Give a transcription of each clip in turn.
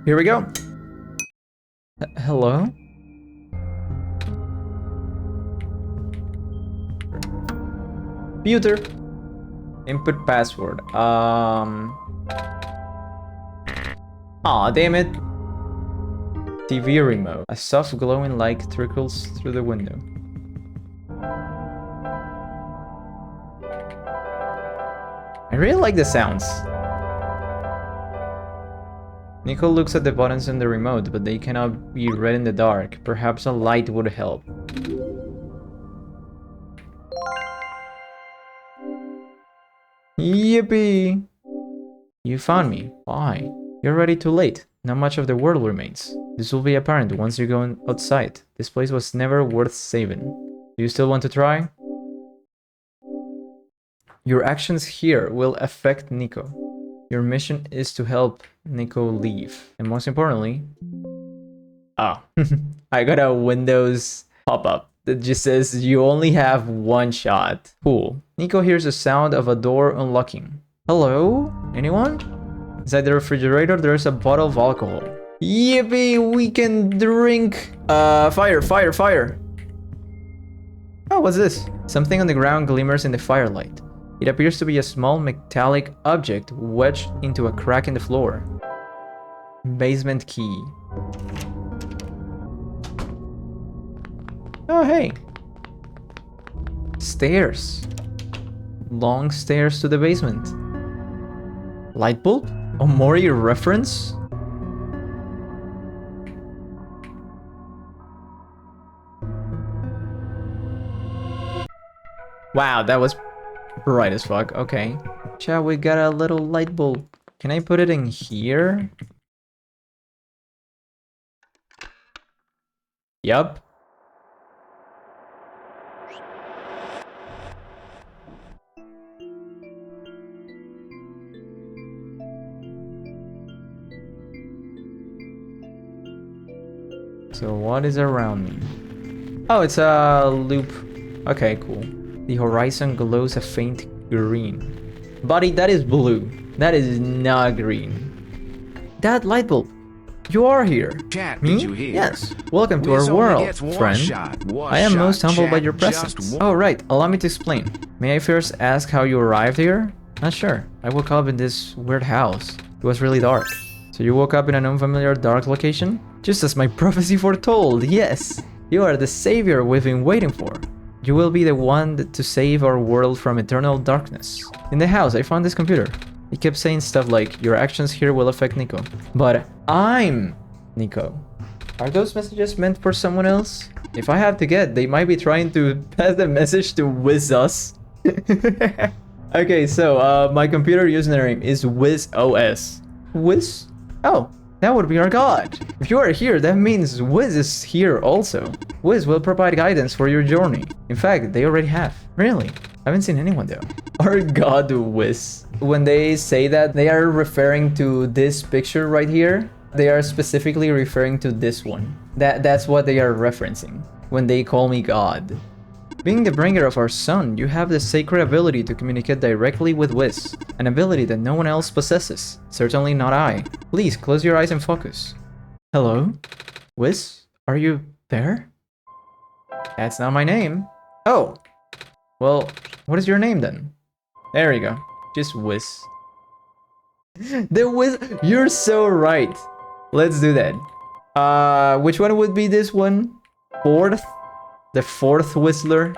Here we go. Hello? Computer. Input password. Aw, damn it. TV remote. A soft glowing light trickles through the window. I really like the sounds. Niko looks at the buttons on the remote, but they cannot be read in the dark. Perhaps a light would help. Yippee! You found me. Why? You're already too late. Not much of the world remains. This will be apparent once you go outside. This place was never worth saving. Do you still want to try? Your actions here will affect Niko. Your mission is to help Niko leave. And most importantly... Oh, I got a Windows pop-up that just says you only have one shot. Cool. Niko hears the sound of a door unlocking. Hello? Anyone? Inside the refrigerator, there's a bottle of alcohol. Yippee! We can drink! Fire! Fire! Fire! Oh, what's this? Something on the ground glimmers in the firelight. It appears to be a small metallic object wedged into a crack in the floor. Basement key. Oh, hey. Stairs. Long stairs to the basement. Light bulb? A Mori reference? Wow, that was bright as fuck. Okay. Chat, we got a little light bulb. Can I put it in here? Yup. So what is around me? Oh, it's a loop. Okay, cool. The horizon glows a faint green. Buddy, that is blue. That is not green. That light bulb. You are here. Chat, Me? did you hear? Yes. Welcome to our world, friend. I am most humbled by your presence. Oh, right. Allow me to explain. May I first ask how you arrived here? Not sure. I woke up in this weird house. It was really dark. So you woke up in an unfamiliar dark location? Just as my prophecy foretold, yes. You are the savior we've been waiting for. You will be the one to save our world from eternal darkness. In the house, I found this computer. It kept saying stuff like, your actions here will affect Niko. But I'm Niko. Are those messages meant for someone else? If I have to get, they might be trying to pass the message to WizUs. Okay, so my computer username is WizOS. Wiz? Oh, that would be our god. If you are here, that means Wiz is here also. Wiz will provide guidance for your journey. In fact, they already have. Really? I haven't seen anyone though. Our god Wiz. When they say that, they are referring to this picture right here. They are specifically referring to this one. That's what they are referencing when they call me god. Being the bringer of our son, you have the sacred ability to communicate directly with Wiz, an ability that no one else possesses, certainly not I. Please close your eyes and focus. Hello? Wiz? Are you there? That's not my name. Oh! Well, what is your name then? There you go. Just Wiz. The Wiz... You're so right. Let's do that. Which one would be this one? Fourth? The fourth Whistler.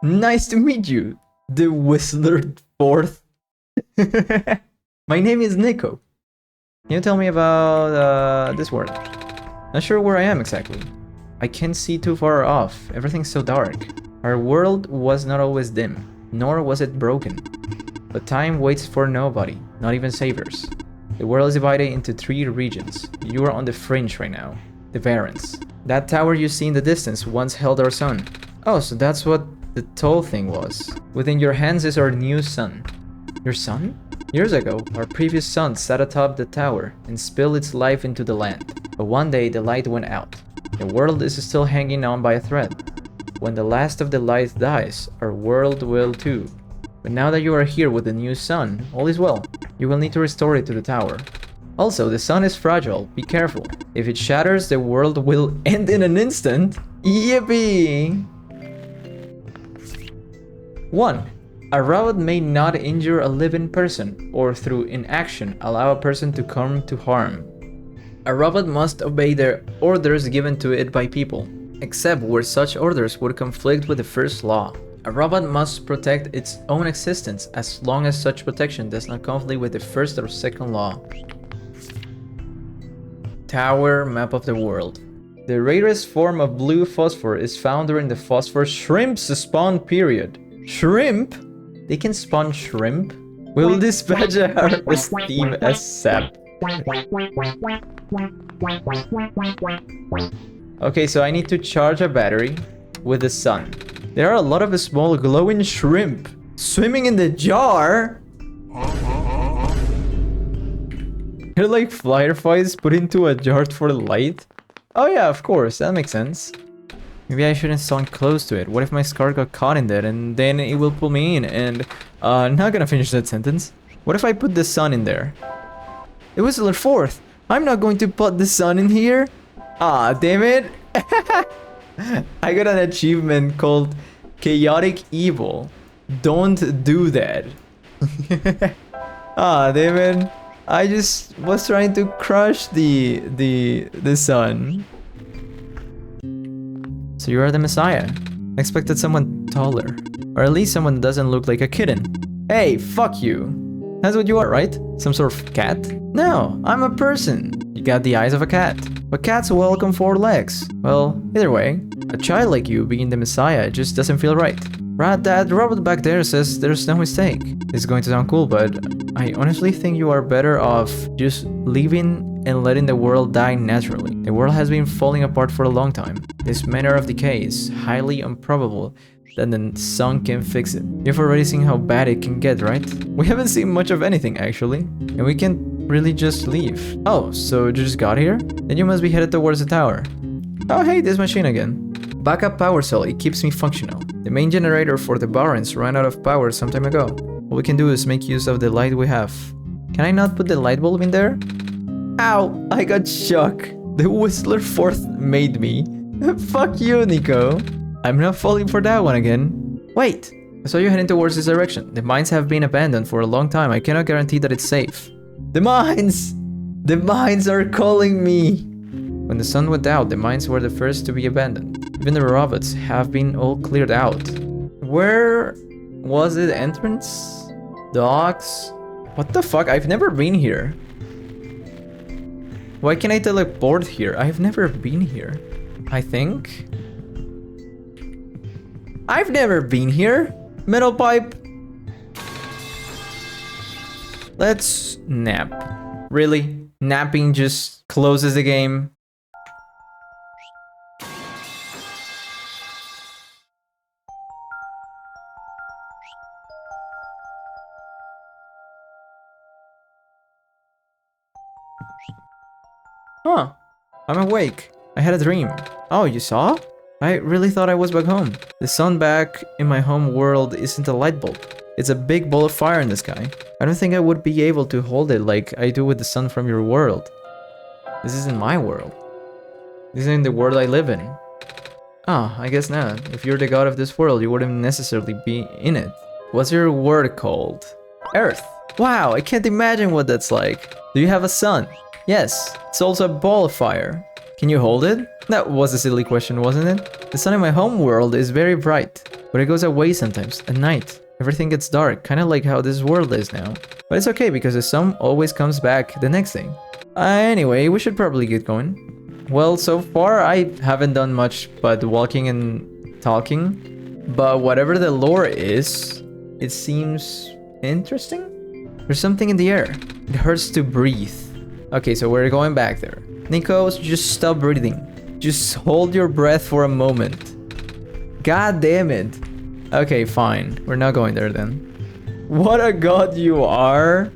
Nice to meet you, the Whistler fourth. My name is Niko. Can you tell me about this world? Not sure where I am exactly. I can't see too far off. Everything's so dark. Our world was not always dim, nor was it broken. But time waits for nobody, not even saviors. The world is divided into 3 regions. You are on the fringe right now. The Barrens. That tower you see in the distance once held our son. Oh, so that's what the tall thing was. Within your hands is our new son. Your son? Years ago, our previous son sat atop the tower and spilled its life into the land. But one day the light went out. The world is still hanging on by a thread. When the last of the light dies, our world will too. But now that you are here with the new sun, all is well. You will need to restore it to the tower. Also, the sun is fragile. Be careful. If it shatters, the world will end in an instant. Yippee! 1. A robot may not injure a living person, or through inaction allow a person to come to harm. A robot must obey the orders given to it by people, except where such orders would conflict with the first law. A robot must protect its own existence as long as such protection does not conflict with the first or second law. Tower map of the world. The rarest form of blue phosphor is found during the phosphor shrimp's spawn period. Shrimp? They can spawn shrimp? We'll dispatch a harvest team as sap. Okay, so I need to charge a battery with the sun. There are a lot of small glowing shrimp swimming in the jar. They're like fireflies put into a jar for light. Oh yeah, of course, that makes sense. Maybe I shouldn't stand close to it. What if my scar got caught in that and then it will pull me in and... not gonna finish that sentence. What if I put the sun in there? It was the 4th. I'm not going to put the sun in here. Ah, damn it. I got an achievement called Chaotic Evil. Don't do that. Ah, damn it. I just was trying to crush the sun. So you are the Messiah. I expected someone taller. Or at least someone that doesn't look like a kitten. Hey, fuck you. That's what you are, right? Some sort of cat? No, I'm a person. You got the eyes of a cat. But cats welcome 4 legs. Well, either way, a child like you being the Messiah just doesn't feel right. That robot back there says there's no mistake. It's going to sound cool, but I honestly think you are better off just leaving and letting the world die naturally. The world has been falling apart for a long time. This manner of decay is highly improbable that the sun can fix it. You've already seen how bad it can get, right? We haven't seen much of anything, actually. And we can't really just leave. Oh, so you just got here? Then you must be headed towards the tower. Oh hey, this machine again. Backup power cell, it keeps me functional. The main generator for the barons ran out of power some time ago. All we can do is make use of the light we have. Can I not put the light bulb in there? Ow, I got shocked. The Whistler 4th made me. Fuck you, Niko. I'm not falling for that one again. Wait, I saw you heading towards this direction. The mines have been abandoned for a long time. I cannot guarantee that it's safe. The mines! The mines are calling me! When the sun went out, the mines were the first to be abandoned. Even the robots have been all cleared out. Where was it? Entrance? Docks? What the fuck? I've never been here. Why can't I teleport here? I've never been here. I think. I've never been here. Metal pipe. Let's nap. Really? Napping just closes the game. Huh. I'm awake. I had a dream. Oh, you saw? I really thought I was back home. The sun back in my home world isn't a light bulb. It's a big ball of fire in the sky. I don't think I would be able to hold it like I do with the sun from your world. This isn't my world. This isn't the world I live in. Ah, I guess not. If you're the god of this world, you wouldn't necessarily be in it. What's your world called? Earth. Wow, I can't imagine what that's like. Do you have a sun? Yes, it's also a ball of fire. Can you hold it? That was a silly question, wasn't it? The sun in my home world is very bright, but it goes away sometimes, at night. Everything gets dark, kind of like how this world is now. But it's okay because the sun always comes back the next day. Anyway, we should probably get going. Well, so far I haven't done much but walking and talking. But whatever the lore is, it seems interesting? There's something in the air. It hurts to breathe. Okay, so we're going back there. Niko, just stop breathing. Just hold your breath for a moment. God damn it. Okay, fine. We're not going there then. What a god you are.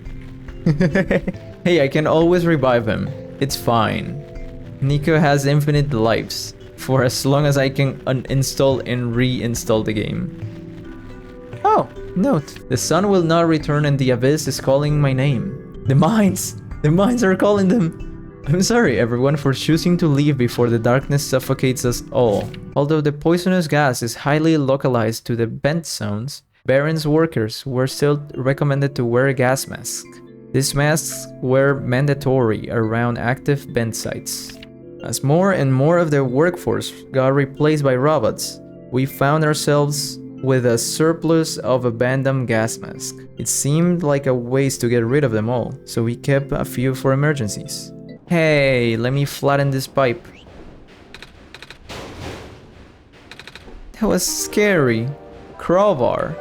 Hey, I can always revive him. It's fine. Niko has infinite lives for as long as I can uninstall and reinstall the game. Oh, note. The sun will not return and the abyss is calling my name. The mines. The mines are calling them. I'm sorry, everyone, for choosing to leave before the darkness suffocates us all. Although the poisonous gas is highly localized to the vent zones, Baron's workers were still recommended to wear gas masks. These masks were mandatory around active vent sites. As more and more of the workforce got replaced by robots, we found ourselves with a surplus of abandoned gas masks. It seemed like a waste to get rid of them all, so we kept a few for emergencies. Hey, let me flatten this pipe. That was scary. Crowbar.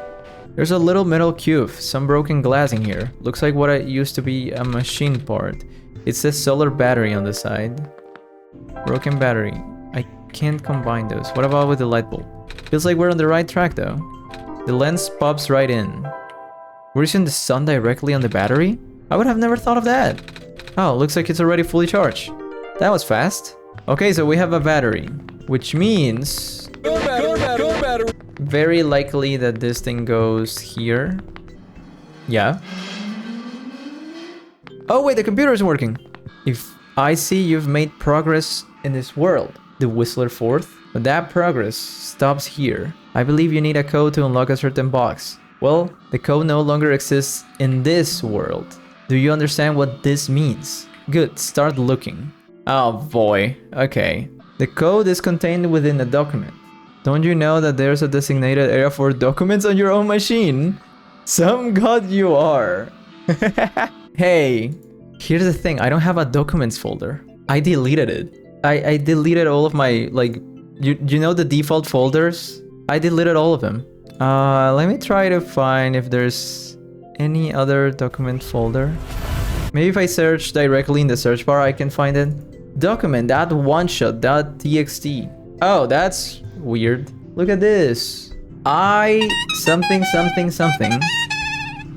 There's a little metal cube, some broken glass in here. Looks like what used to be a machine part. It says solar battery on the side. Broken battery. I can't combine those. What about with the light bulb? Feels like we're on the right track though. The lens pops right in. We're using the sun directly on the battery? I would have never thought of that. Oh, looks like it's already fully charged. That was fast. Okay, so we have a battery, which means very likely that this thing goes here. Yeah. Oh wait, the computer is working. If I see you've made progress in this world, the Whistler 4th, but that progress stops here. I believe you need a code to unlock a certain box. Well, the code no longer exists in this world. Do you understand what this means? Good, start looking. Oh boy, okay. The code is contained within a document. Don't you know that there's a designated area for documents on your own machine? Some god you are. Hey, here's the thing, I don't have a documents folder. I deleted it. I deleted all of my, like, you know the default folders? I deleted all of them. Let me try to find if there's any other document folder. Maybe if I search directly in the search bar, I can find it. Document.oneshot.txt. Oh, that's weird. Look at this. Something.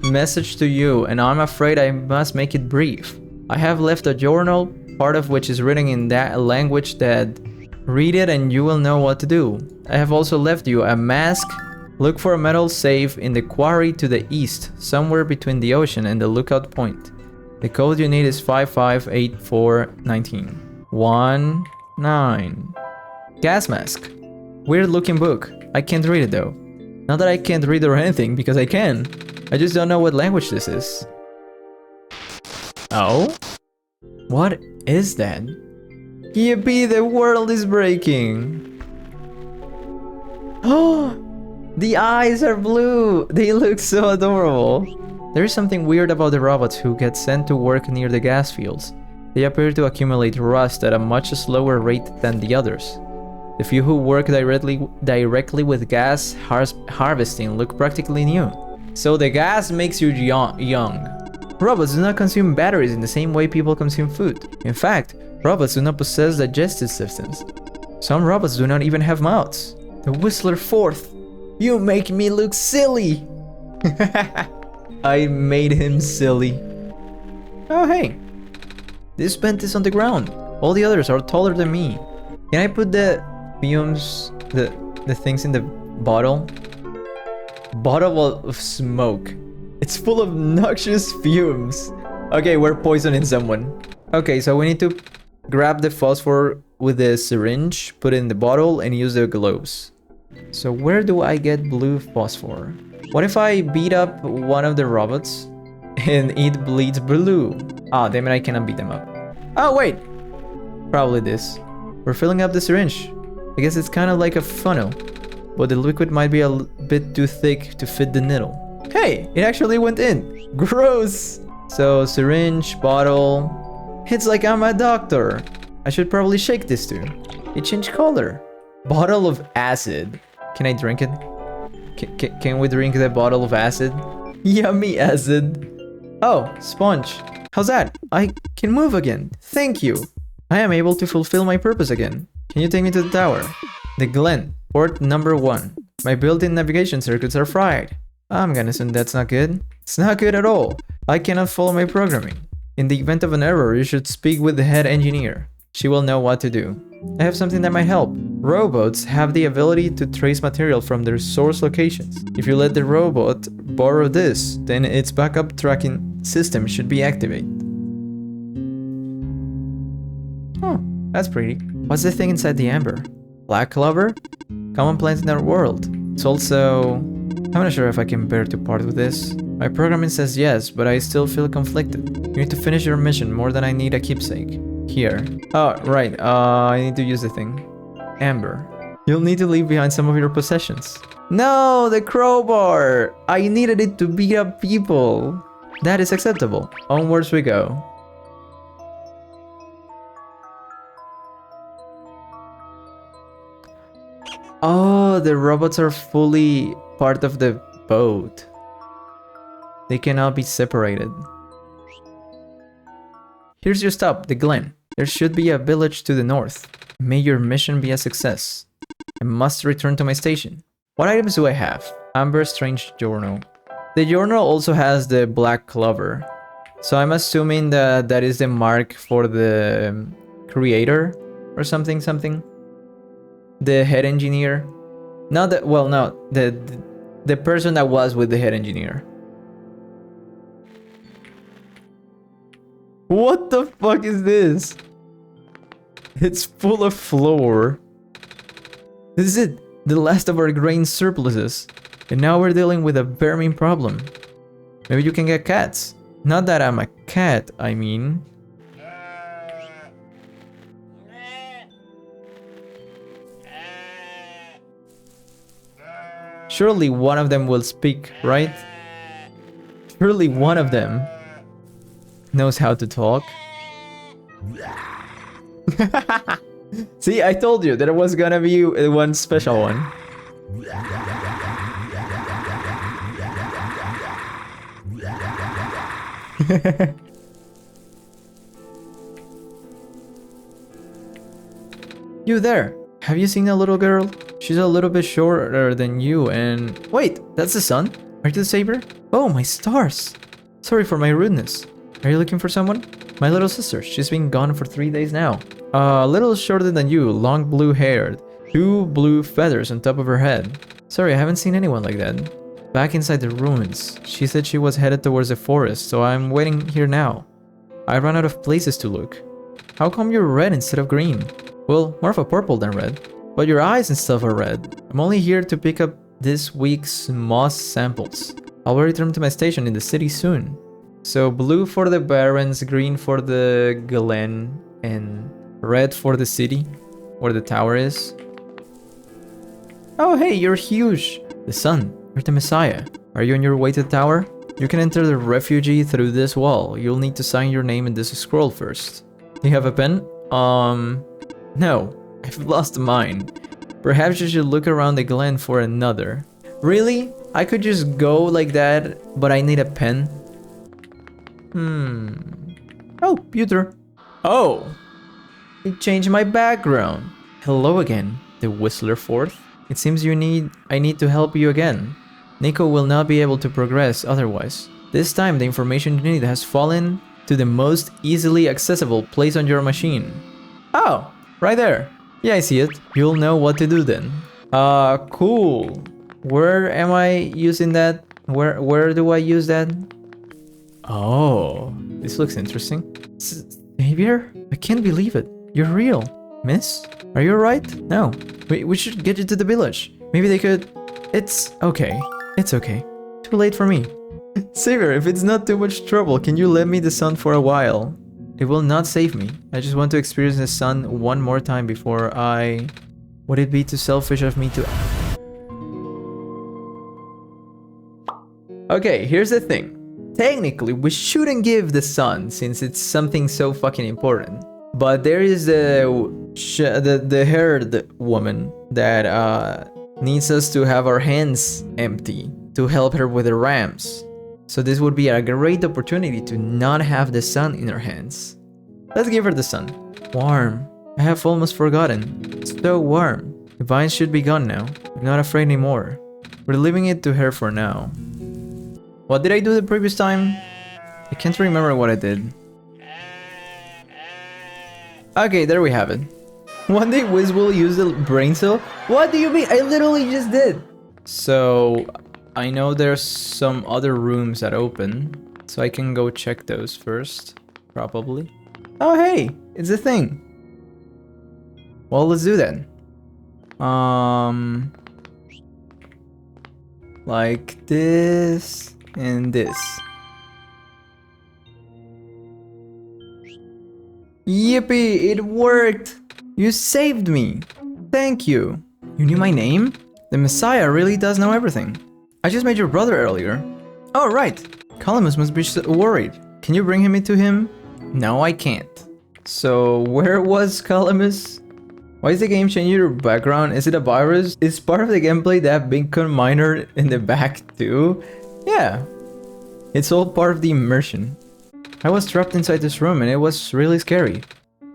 Message to you, and I'm afraid I must make it brief. I have left a journal, part of which is written in that language that read it and you will know what to do. I have also left you a mask. Look for a metal safe in the quarry to the east, somewhere between the ocean and the lookout point. The code you need is 558419. 19. Gas mask. Weird looking book. I can't read it though. Not that I can't read or anything, because I can. I just don't know what language this is. Oh? What is that? Yippee, the world is breaking. Oh! The eyes are blue! They look so adorable. There is something weird about the robots who get sent to work near the gas fields. They appear to accumulate rust at a much slower rate than the others. The few who work directly with gas harvesting look practically new. So the gas makes you young. Robots do not consume batteries in the same way people consume food. In fact, robots do not possess digestive systems. Some robots do not even have mouths. The Whistler 4th. You make me look silly! I made him silly. Oh hey! This vent is on the ground. All the others are taller than me. Can I put the fumes, the things in the bottle? Bottle of smoke. It's full of noxious fumes. Okay, we're poisoning someone. Okay, so we need to grab the phosphor with the syringe, put it in the bottle, and use the gloves. So where do I get blue phosphor? What if I beat up one of the robots and it bleeds blue? Ah, damn it, I cannot beat them up. Oh, wait! Probably this. We're filling up the syringe. I guess it's kind of like a funnel, but the liquid might be a bit too thick to fit the needle. Hey, it actually went in. Gross! So, syringe, bottle... It's like I'm a doctor. I should probably shake this too. It changed color. Bottle of acid. Can I drink it? Can we drink the bottle of acid? Yummy acid. Oh, sponge. How's that? I can move again. Thank you. I am able to fulfill my purpose again. Can you take me to the tower? The Glen, port number 1. My built-in navigation circuits are fried. I'm gonna assume that's not good. It's not good at all. I cannot follow my programming. In the event of an error, you should speak with the head engineer. She will know what to do. I have something that might help. Robots have the ability to trace material from their source locations. If you let the robot borrow this, then its backup tracking system should be activated. Oh, that's pretty. What's the thing inside the amber? Black clover? Common plant in our world. It's also... I'm not sure if I can bear to part with this. My programming says yes, but I still feel conflicted. You need to finish your mission more than I need a keepsake. Here. Oh, right. I need to use the thing. Amber. You'll need to leave behind some of your possessions. No, the crowbar! I needed it to beat up people. That is acceptable. Onwards we go. Oh, the robots are fully part of the boat. They cannot be separated. Here's your stop, the Glen. There should be a village to the north. May your mission be a success. I must return to my station. What items do I have? Amber Strange Journal. The journal also has the black clover. So I'm assuming that that is the mark for the creator or something. The head engineer. Not that, well, no, the person that was with the head engineer. What the fuck is this? It's full of flour. This is it, the last of our grain surpluses. And now we're dealing with a vermin problem. Maybe you can get cats. Not that I'm a cat, I mean. Surely one of them will speak, right? Surely one of them knows how to talk. See, I told you there was gonna be one special one. You there! Have you seen a little girl? She's a little bit shorter than you and... Wait, that's the sun? Are you the saber? Oh, my stars! Sorry for my rudeness. Are you looking for someone? My little sister. She's been gone for 3 days now. A little shorter than you, long blue haired. 2 blue feathers on top of her head. Sorry, I haven't seen anyone like that. Back inside the ruins. She said she was headed towards the forest, so I'm waiting here now. I ran out of places to look. How come you're red instead of green? Well, more of a purple than red. But your eyes and stuff are red. I'm only here to pick up this week's moss samples. I'll return to my station in the city soon. So blue for the barrens, green for the glen, and red for the city, where the tower is. Oh hey, you're huge! The sun, you're the Messiah. Are you on your way to the tower? You can enter the refugee through this wall. You'll need to sign your name in this scroll first. Do you have a pen? No. I've lost mine. Perhaps you should look around the glen for another. Really? I could just go like that, but I need a pen? Oh, Pewter. Oh! It changed my background. Hello again, the Whistler Fourth. It seems I need to help you again. Niko will not be able to progress otherwise. This time the information you need has fallen to the most easily accessible place on your machine. Oh, right there. Yeah, I see it. You'll know what to do then. Cool. Where am I using that? Where do I use that? Oh, this looks interesting. Xavier? I can't believe it. You're real. Miss? Are you alright? No. We should get you to the village. Maybe they could... It's okay. It's okay. Too late for me. Xavier, if it's not too much trouble, can you lend me the sun for a while? It will not save me. I just want to experience the sun one more time before I... Would it be too selfish of me to... Okay, here's the thing. Technically, we shouldn't give the sun since it's something so fucking important. But there is the haired woman that needs us to have our hands empty to help her with the ramps. So this would be a great opportunity to not have the sun in her hands. Let's give her the sun. Warm. I have almost forgotten. It's so warm. The vines should be gone now. I'm not afraid anymore. We're leaving it to her for now. What did I do the previous time? I can't remember what I did. Okay, there we have it. One day Wiz will use the brain cell. What do you mean? I literally just did. So I know there's some other rooms that open, so I can go check those first, probably. Oh hey, it's a thing. Well, let's do that. Like this and this. Yippee, it worked! You saved me! Thank you! You knew my name? The Messiah really does know everything. I just met your brother earlier. Oh, right. Columbus must be worried. Can you bring him to him? No, I can't. So, where was Columbus? Why is the game changing your background? Is it a virus? Is part of the gameplay that Bitcoin miner in the back too? Yeah. It's all part of the immersion. I was trapped inside this room and it was really scary.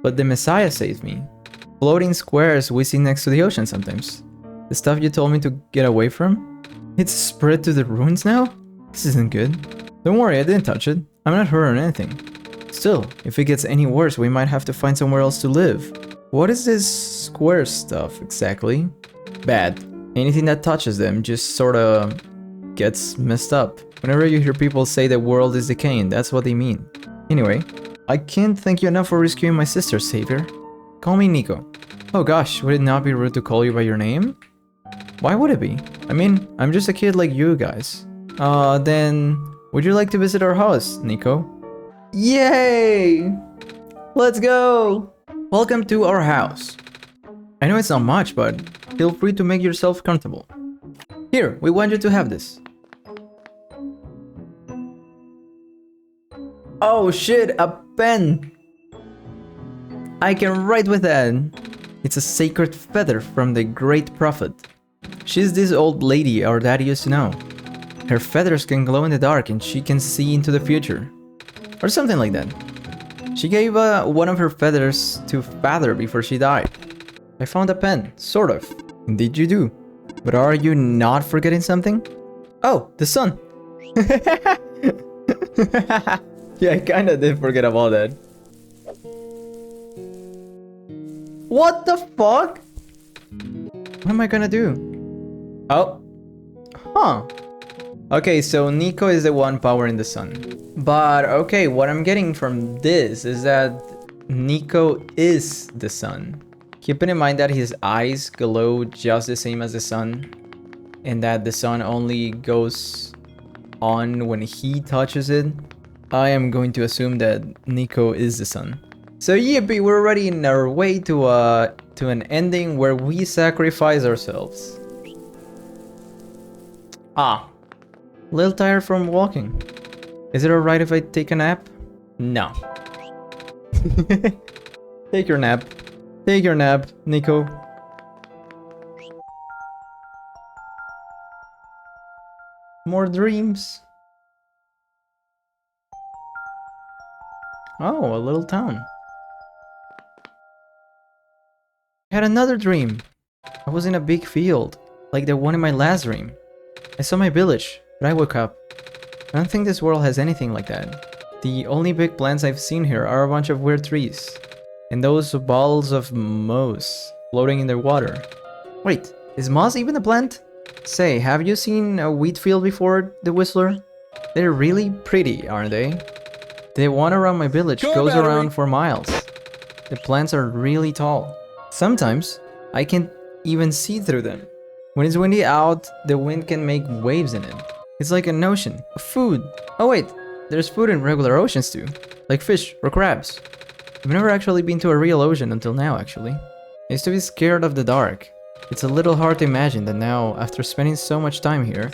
But the Messiah saved me. Floating squares we see next to the ocean sometimes. The stuff you told me to get away from? It's spread to the ruins now? This isn't good. Don't worry, I didn't touch it. I'm not hurt or anything. Still, if it gets any worse, we might have to find somewhere else to live. What is this square stuff exactly? Bad. Anything that touches them just sorta gets messed up. Whenever you hear people say the world is decaying, that's what they mean. Anyway, I can't thank you enough for rescuing my sister, Savior. Call me Niko. Oh gosh, would it not be rude to call you by your name? Why would it be? I mean, I'm just a kid like you guys. Then, would you like to visit our house, Niko? Yay! Let's go! Welcome to our house. I know it's not much, but feel free to make yourself comfortable. Here, we want you to have this. Oh shit, a pen! I can write with that. It's a sacred feather from the great prophet. She's this old lady our dad used to know. Her feathers can glow in the dark and she can see into the future. Or something like that. She gave one of her feathers to Father before she died. I found a pen, sort of. Indeed you do. But are you not forgetting something? Oh, the sun! Yeah, I kinda did forget about that. What the fuck? What am I gonna do? Oh. Huh. Okay, so Niko is the one powering the sun. But okay, what I'm getting from this is that Niko is the sun. Keeping in mind that his eyes glow just the same as the sun, and that the sun only goes on when he touches it, I am going to assume that Niko is the sun. So yippee, we're already in our way to an ending where we sacrifice ourselves. Ah. Little tired from walking. Is it alright if I take a nap? No. Take your nap. Take your nap, Niko. More dreams. Oh, a little town. I had another dream. I was in a big field, like the one in my last dream. I saw my village, but I woke up. I don't think this world has anything like that. The only big plants I've seen here are a bunch of weird trees. And those balls of moss floating in the water. Wait, is moss even a plant? Say, have you seen a wheat field before, the Whistler? They're really pretty, aren't they? The one around my village goes around for miles. The plants are really tall. Sometimes, I can't even see through them. When it's windy out, the wind can make waves in it. It's like an ocean of food. Oh wait, there's food in regular oceans too. Like fish or crabs. I've never actually been to a real ocean until now, actually. I used to be scared of the dark. It's a little hard to imagine that now, after spending so much time here,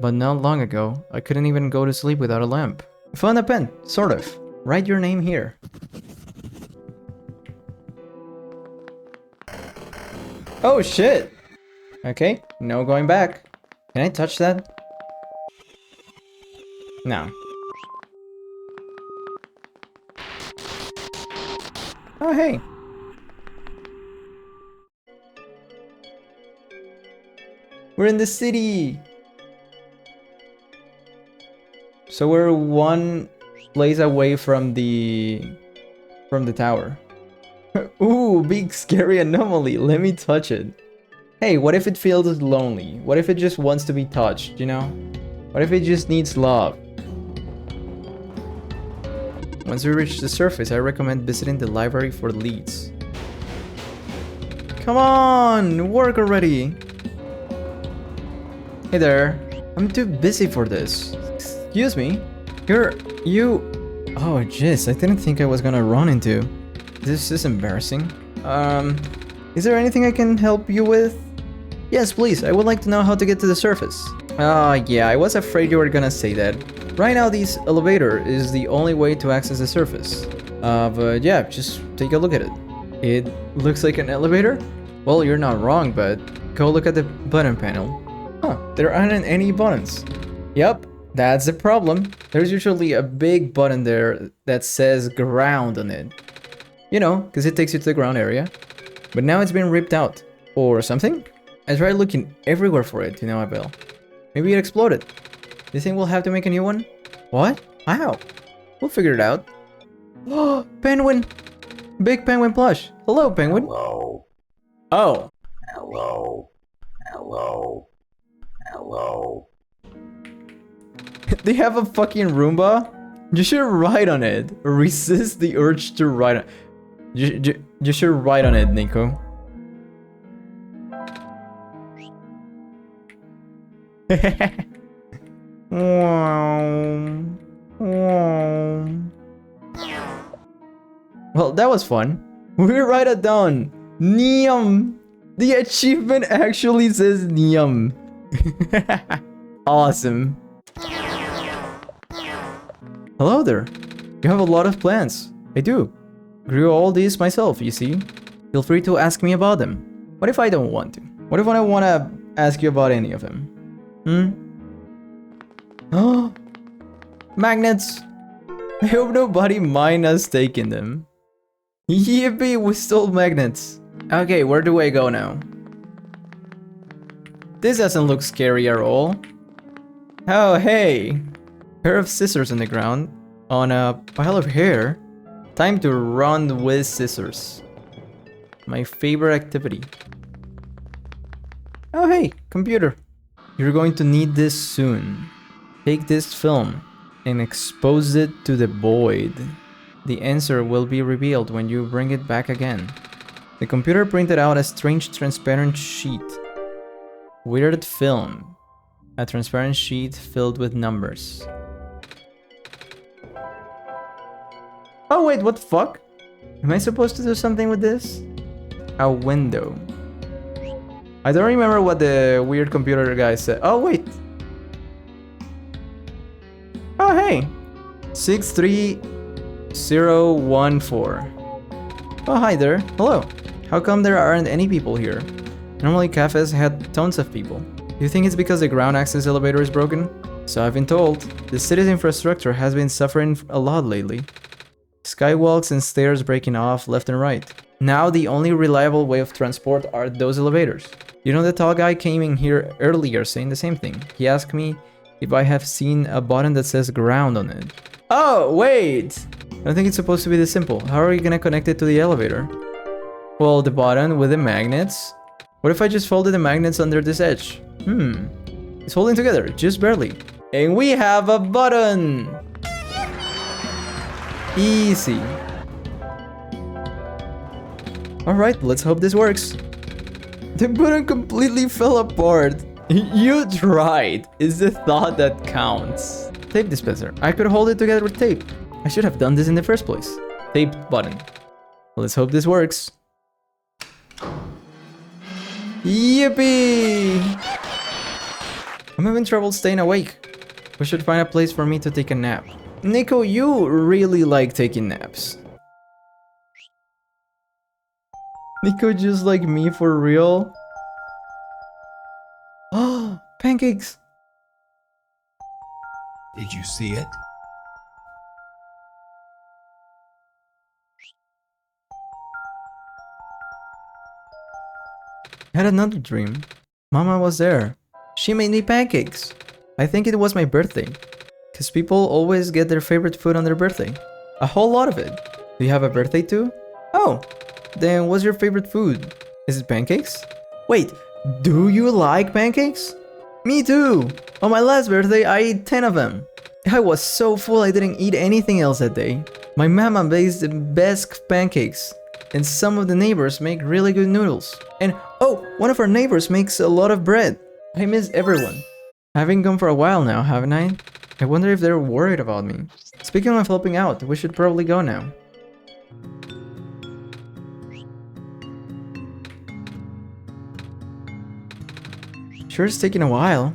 but not long ago, I couldn't even go to sleep without a lamp. I found a pen, sort of. Write your name here. Oh shit! Okay, no going back. Can I touch that? No. Oh hey! We're in the city! So we're one place away from the tower. Ooh, big scary anomaly. Let me touch it. Hey, what if it feels lonely? What if it just wants to be touched, you know? What if it just needs love? Once we reach the surface, I recommend visiting the library for leads. Come on, work already. Hey there. I'm too busy for this. Excuse me. You... Oh, jeez, I didn't think I was gonna run into. This is embarrassing. Is there anything I can help you with? Yes, please. I would like to know how to get to the surface. Yeah, I was afraid you were gonna say that. Right now, this elevator is the only way to access the surface. But yeah, just take a look at it. It looks like an elevator? Well, you're not wrong, but go look at the button panel. Huh, there aren't any buttons. Yep, that's the problem. There's usually a big button there that says ground on it. You know, because it takes you to the ground area. But now it's been ripped out. Or something? I tried looking everywhere for it to no avail. Maybe it exploded. You think we'll have to make a new one? What? How? We'll figure it out. Oh, penguin! Big penguin plush. Hello, penguin. Hello. Oh. Hello. Hello. Hello. They have a fucking Roomba? You should ride on it. Resist the urge to ride on it. You should ride on it, Nico. Well, that was fun. We write it down. Niam. The achievement actually says Niam. Awesome. Hello there. You have a lot of plants. I do. Grew all these myself, you see. Feel free to ask me about them. What if I don't want to? What if I don't want to ask you about any of them? Oh, magnets. I hope nobody mind us taking them. Yippee, we stole magnets. Okay, where do I go now? This doesn't look scary at all. Oh, hey. Pair of scissors on the ground. On a pile of hair. Time to run with scissors. My favorite activity. Oh, hey, computer. You're going to need this soon. Take this film and expose it to the void. The answer will be revealed when you bring it back again. The computer printed out a strange transparent sheet. Weird film. A transparent sheet filled with numbers. Oh wait, what the fuck? Am I supposed to do something with this? A window. I don't remember what the weird computer guy said. Oh wait. Oh hey. 63014. Oh hi there. Hello. How come there aren't any people here? Normally cafes had tons of people. Do you think it's because the ground access elevator is broken? So I've been told. The city's infrastructure has been suffering a lot lately. Skywalks and stairs breaking off left and right. Now the only reliable way of transport are those elevators. You know, the tall guy came in here earlier saying the same thing. He asked me if I have seen a button that says ground on it. Oh, wait! I don't think it's supposed to be this simple. How are we gonna connect it to the elevator? Well, the button with the magnets. What if I just folded the magnets under this edge? It's holding together, just barely. And we have a button! Easy. Alright, let's hope this works. The button completely fell apart. You tried. It's the thought that counts. Tape dispenser. I could hold it together with tape. I should have done this in the first place. Tape button. Let's hope this works. Yippee! I'm having trouble staying awake. We should find a place for me to take a nap. Nico, you really like taking naps. Nico just like me for real? Oh, pancakes! Did you see it? I had another dream. Mama was there. She made me pancakes. I think it was my birthday. Because people always get their favorite food on their birthday. A whole lot of it. Do you have a birthday too? Oh, then what's your favorite food? Is it pancakes? Wait, do you like pancakes? Me too! On my last birthday, I ate 10 of them. I was so full I didn't eat anything else that day. My mama makes the best pancakes. And some of the neighbors make really good noodles. And oh, one of our neighbors makes a lot of bread. I miss everyone. I've been gone for a while now, haven't I? I wonder if they're worried about me. Speaking of helping out, we should probably go now. Sure, it's taking a while.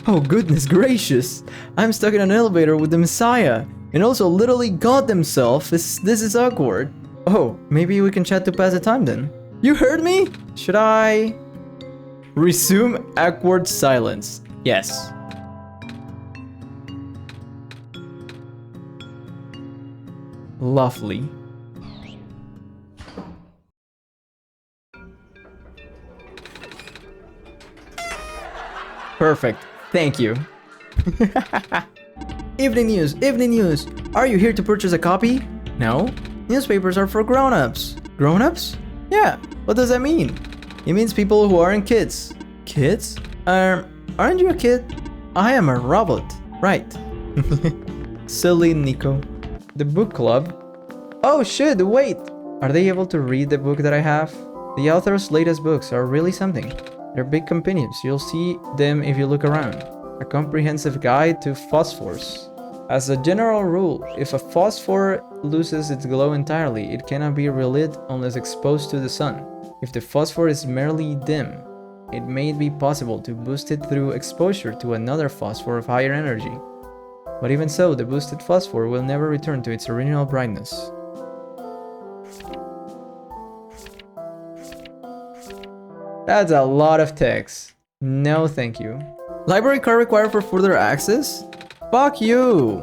Oh, goodness gracious. I'm stuck in an elevator with the Messiah. And also literally God himself. This is awkward. Oh, maybe we can chat to pass the time then. You heard me? Should I... Resume awkward silence. Yes. Lovely. Perfect. Thank you. Evening news, evening news. Are you here to purchase a copy? No. Newspapers are for grown-ups. Grown-ups? Yeah. What does that mean? It means people who aren't kids. Kids? Aren't you a kid? I am a robot. Right. Silly Nico. The book club? Oh shit, wait! Are they able to read the book that I have? The author's latest books are really something. They're big compendiums. You'll see them if you look around. A comprehensive guide to phosphors. As a general rule, if a phosphor loses its glow entirely, it cannot be relit unless exposed to the sun. If the phosphor is merely dim, it may be possible to boost it through exposure to another phosphor of higher energy. But even so, the boosted phosphor will never return to its original brightness. That's a lot of text. No thank you. Library card required for further access? Fuck you!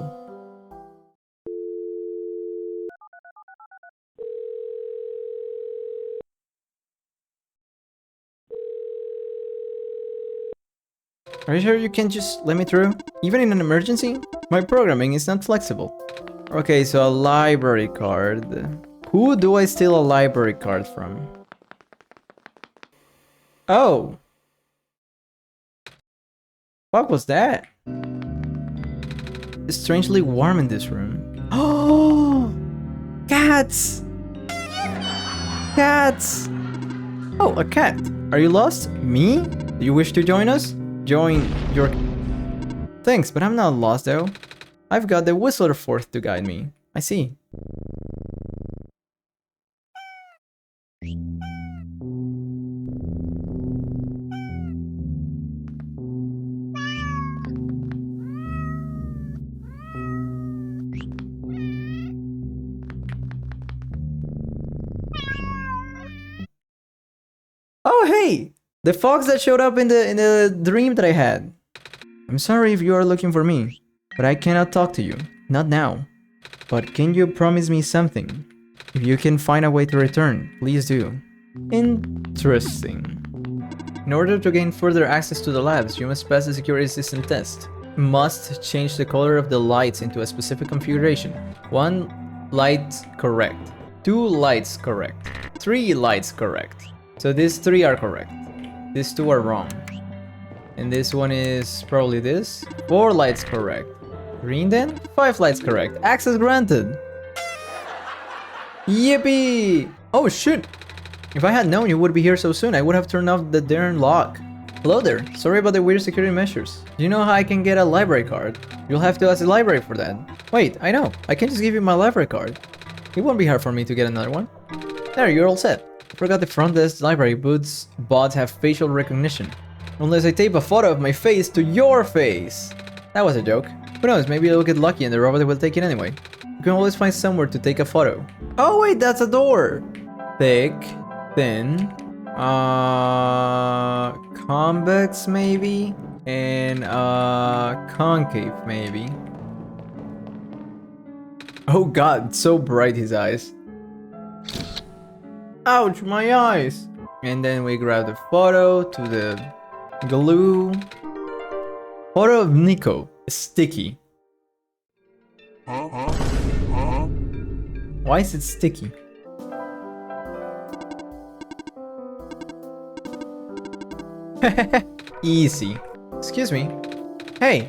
Are you sure you can just let me through? Even in an emergency? My programming is not flexible. Okay, so a library card. Who do I steal a library card from? Oh! What was that? It's strangely warm in this room. Oh! Cats! Cats! Oh, a cat. Are you lost? Me? Do you wish to join us? Join your... Thanks, but I'm not lost though. I've got the Whistler Fourth to guide me. I see. Oh hey! The fox that showed up in the dream that I had. I'm sorry if you are looking for me, but I cannot talk to you. Not now. But can you promise me something? If you can find a way to return, please do. Interesting. In order to gain further access to the labs, you must pass the security system test. Must change the color of the lights into a specific configuration. 1 light correct. 2 lights correct. 3 lights correct. So these 3 are correct. These 2 are wrong. And this one is probably this. 4 lights correct. Green then? 5 lights correct. Access granted. Yippee! Oh shit! If I had known you would be here so soon, I would have turned off the darn lock. Hello there. Sorry about the weird security measures. Do you know how I can get a library card? You'll have to ask the library for that. Wait, I know. I can just give you my library card. It won't be hard for me to get another one. There, you're all set. I forgot the front desk library bots have facial recognition. Unless I tape a photo of my face to your face. That was a joke. Who knows, maybe I'll get lucky and the robot will take it anyway. You can always find somewhere to take a photo. Oh wait, that's a door! Thick, thin, convex maybe? And concave maybe. Oh god, so bright his eyes. Ouch, my eyes! And then we grab the photo to the glue. Photo of Niko. Sticky. Why is it sticky? Easy. Excuse me. Hey,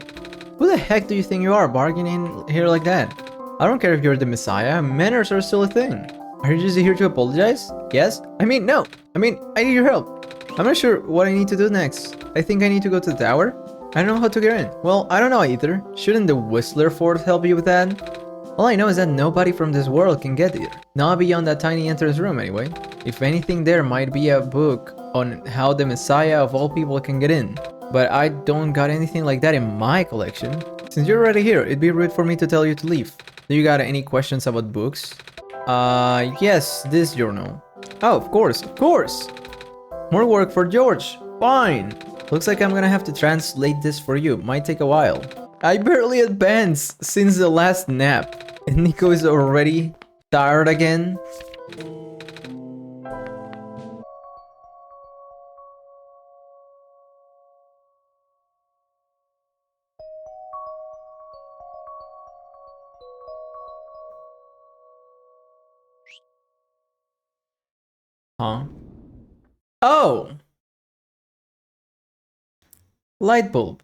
who the heck do you think you are bargaining here like that? I don't care if you're the Messiah, manners are still a thing. Are you just here to apologize? Yes? I mean, no. I mean, I need your help. I'm not sure what I need to do next. I think I need to go to the tower. I don't know how to get in. Well, I don't know either. Shouldn't the Whistler Fort help you with that? All I know is that nobody from this world can get there. Not beyond that tiny entrance room anyway. If anything, there might be a book on how the Messiah of all people can get in. But I don't got anything like that in my collection. Since you're already here, it'd be rude for me to tell you to leave. Do you got any questions about books? Yes, this journal. Oh, of course, of course! More work for George. Fine. Looks like I'm gonna have to translate this for you. Might take a while. I barely advanced since the last nap. And Nico is already tired again. Huh? Oh! Light bulb.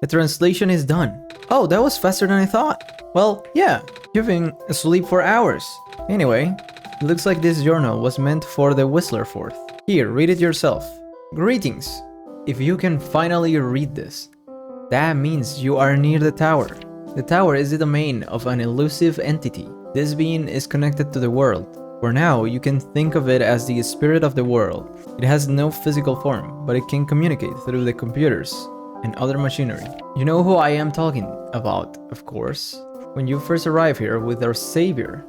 The translation is done. Oh, that was faster than I thought. Well, yeah, you've been asleep for hours. Anyway, it looks like this journal was meant for the Whistler Fort. Here, read it yourself. Greetings. If you can finally read this, that means you are near the tower. The tower is the domain of an elusive entity. This being is connected to the world. For now, you can think of it as the spirit of the world. It has no physical form, but it can communicate through the computers and other machinery. You know who I am talking about, of course. When you first arrived here with our savior,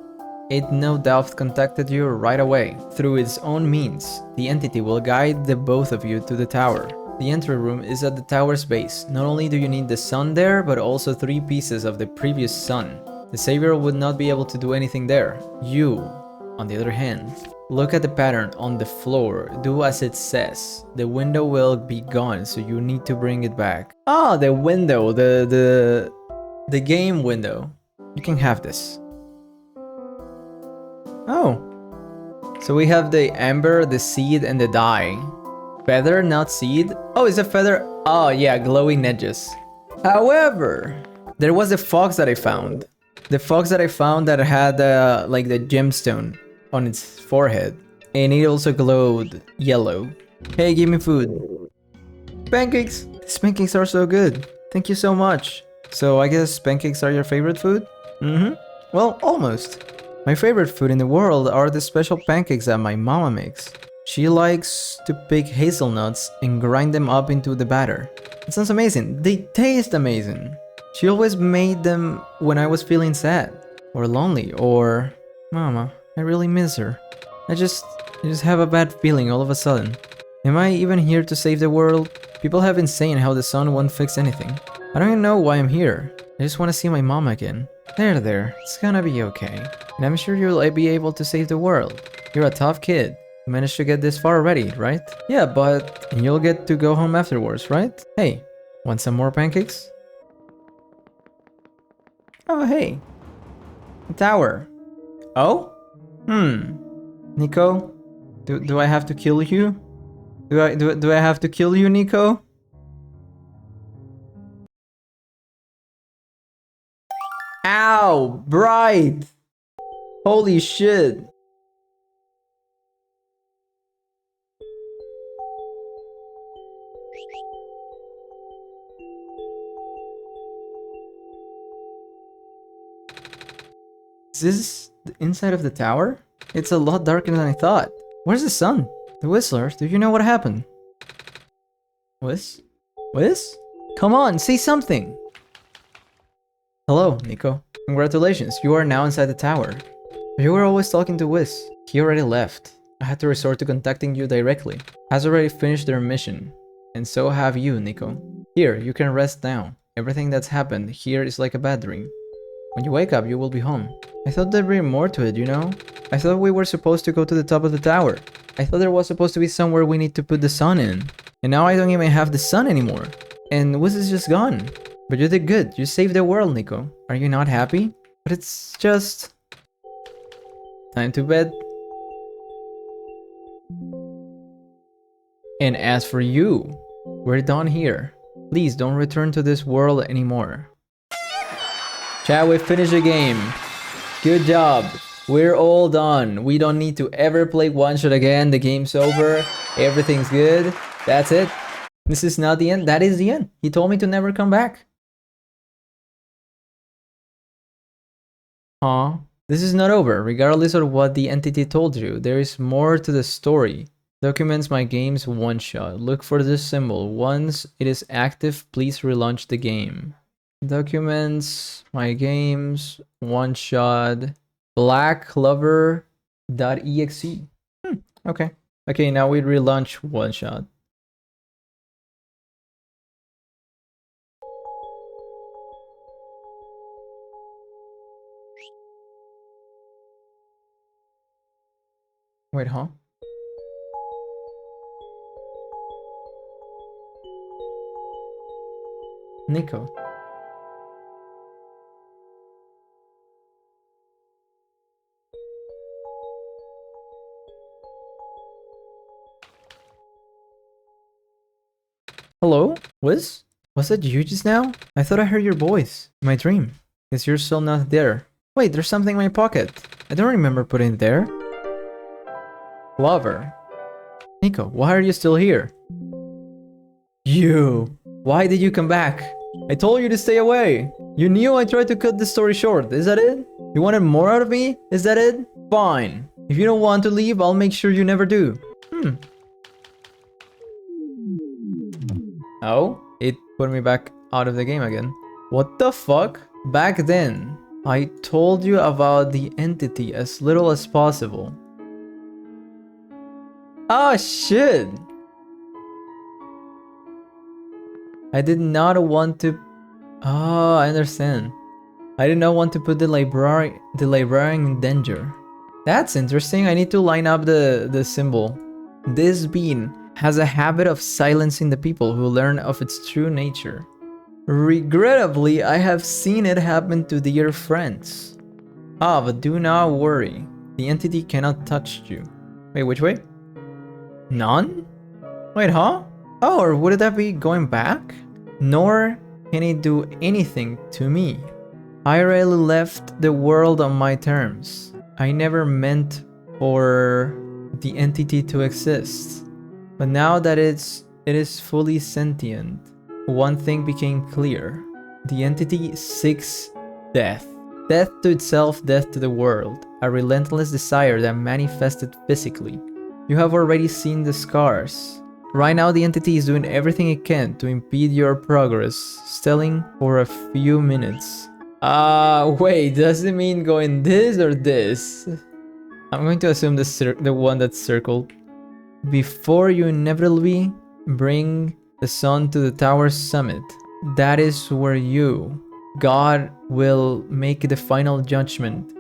it no doubt contacted you right away. Through its own means, the entity will guide the both of you to the tower. The entry room is at the tower's base. Not only do you need the sun there, but also 3 pieces of the previous sun. The savior would not be able to do anything there. You, on the other hand, look at the pattern on the floor. Do as it says. The window will be gone, so you need to bring it back. Ah, the window, the game window. You can have this. Oh. So we have the amber, the seed, and the dye. Feather, not seed. Oh, it's a feather. Oh, yeah, glowing edges. However, there was a fox that I found. The fox that I found that had like the gemstone on its forehead. And it also glowed yellow. Hey, give me food. Pancakes! These pancakes are so good. Thank you so much. So I guess pancakes are your favorite food? Mm-hmm. Well, almost. My favorite food in the world are the special pancakes that my mama makes. She likes to pick hazelnuts and grind them up into the batter. It sounds amazing. They taste amazing. She always made them when I was feeling sad or lonely or... Mama, I really miss her. I just have a bad feeling all of a sudden. Am I even here to save the world? People have been saying how the sun won't fix anything. I don't even know why I'm here. I just want to see my mom again. There, it's gonna be okay. And I'm sure you'll be able to save the world. You're a tough kid. You managed to get this far already, right? Yeah, but... And you'll get to go home afterwards, right? Hey, want some more pancakes? Oh, hey. A tower. Oh? Nico? Do I have to kill you? Do I have to kill you, Nico? Ow! Bright! Holy shit! Is this the inside of the tower? It's a lot darker than I thought. Where's the sun? The Whistler, do you know what happened? Whis? Come on, say something! Hello, Nico. Congratulations, you are now inside the tower. You were always talking to Whis. He already left. I had to resort to contacting you directly. Has already finished their mission. And so have you, Nico. Here, you can rest now. Everything that's happened here is like a bad dream. When you wake up, you will be home. I thought there'd be more to it, you know? I thought we were supposed to go to the top of the tower. I thought there was supposed to be somewhere we need to put the sun in. And now I don't even have the sun anymore. And Wiz is just gone. But you did good. You saved the world, Nico. Are you not happy? But it's just... time to bed. And as for you, we're done here. Please don't return to this world anymore. Chat, we finished the game. Good job. We're all done. We don't need to ever play OneShot again. The game's over. Everything's good. That's it. This is not the end. That is the end. He told me to never come back. Huh? This is not over. Regardless of what the entity told you, there is more to the story. Documents my game's OneShot. Look for this symbol. Once it is active, please relaunch the game. Documents my game's OneShot. blackclover.exe. Okay. Okay, now we relaunch OneShot. Wait, huh? Niko. Hello? Was that you just now? I thought I heard your voice. In my dream. Guess you're still not there. Wait, there's something in my pocket. I don't remember putting it there. Clover. Niko, why are you still here? You. Why did you come back? I told you to stay away. You knew I tried to cut the story short. Is that it? You wanted more out of me? Is that it? Fine. If you don't want to leave, I'll make sure you never do. Oh, it put me back out of the game again. What the fuck? Back then, I told you about the entity as little as possible. Oh shit! I did not want to... Oh, I understand. I did not want to put the librarian in danger. That's interesting. I need to line up the symbol. This bean has a habit of silencing the people who learn of its true nature. Regrettably, I have seen it happen to dear friends. Ah, but do not worry. The entity cannot touch you. Wait, which way? None? Wait, huh? Oh, or would that be going back? Nor can it do anything to me. I rarely left the world on my terms. I never meant for the entity to exist. But now that it is fully sentient, one thing became clear. The entity seeks death. Death to itself, death to the world. A relentless desire that manifested physically. You have already seen the scars. Right now the entity is doing everything it can to impede your progress, stalling for a few minutes. Wait, does it mean going this or this? I'm going to assume the one that's circled. Before you inevitably bring the sun to the tower's summit, that is where you, God, will make the final judgment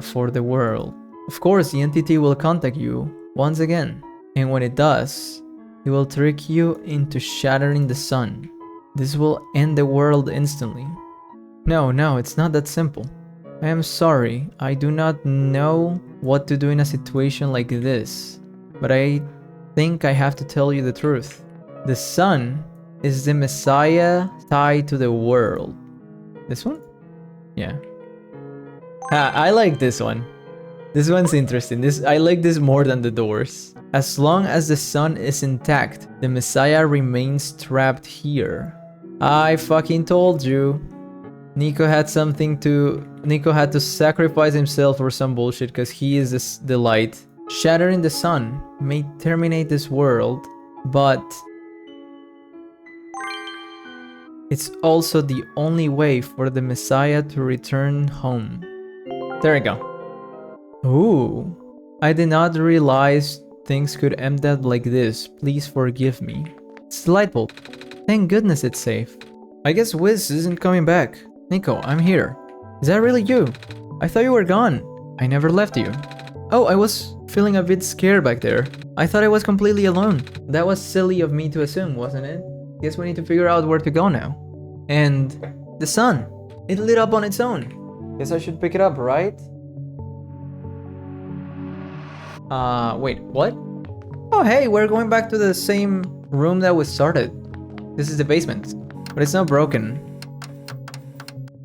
for the world. Of course, the entity will contact you once again, and when it does, it will trick you into shattering the sun. This will end the world instantly. No, it's not that simple. I am sorry, I do not know what to do in a situation like this, but I think I have to tell you the truth. The sun is the Messiah tied to the world. This one? Yeah. I like this one. This one's interesting. I like this more than the doors. As long as the sun is intact, the Messiah remains trapped here. I fucking told you. Niko had to sacrifice himself for some bullshit because he is the light. Shattering the sun may terminate this world, but it's also the only way for the Messiah to return home. There we go. Ooh, I did not realize things could end up like this. Please forgive me. It's delightful. Thank goodness it's safe. I guess Wiz isn't coming back. Niko, I'm here. Is that really you? I thought you were gone. I never left you. Oh, I was feeling a bit scared back there. I thought I was completely alone. That was silly of me to assume, wasn't it? Guess we need to figure out where to go now. And the sun. It lit up on its own. Guess I should pick it up, right? Wait, what? Oh, hey, we're going back to the same room that we started. This is the basement, but it's not broken.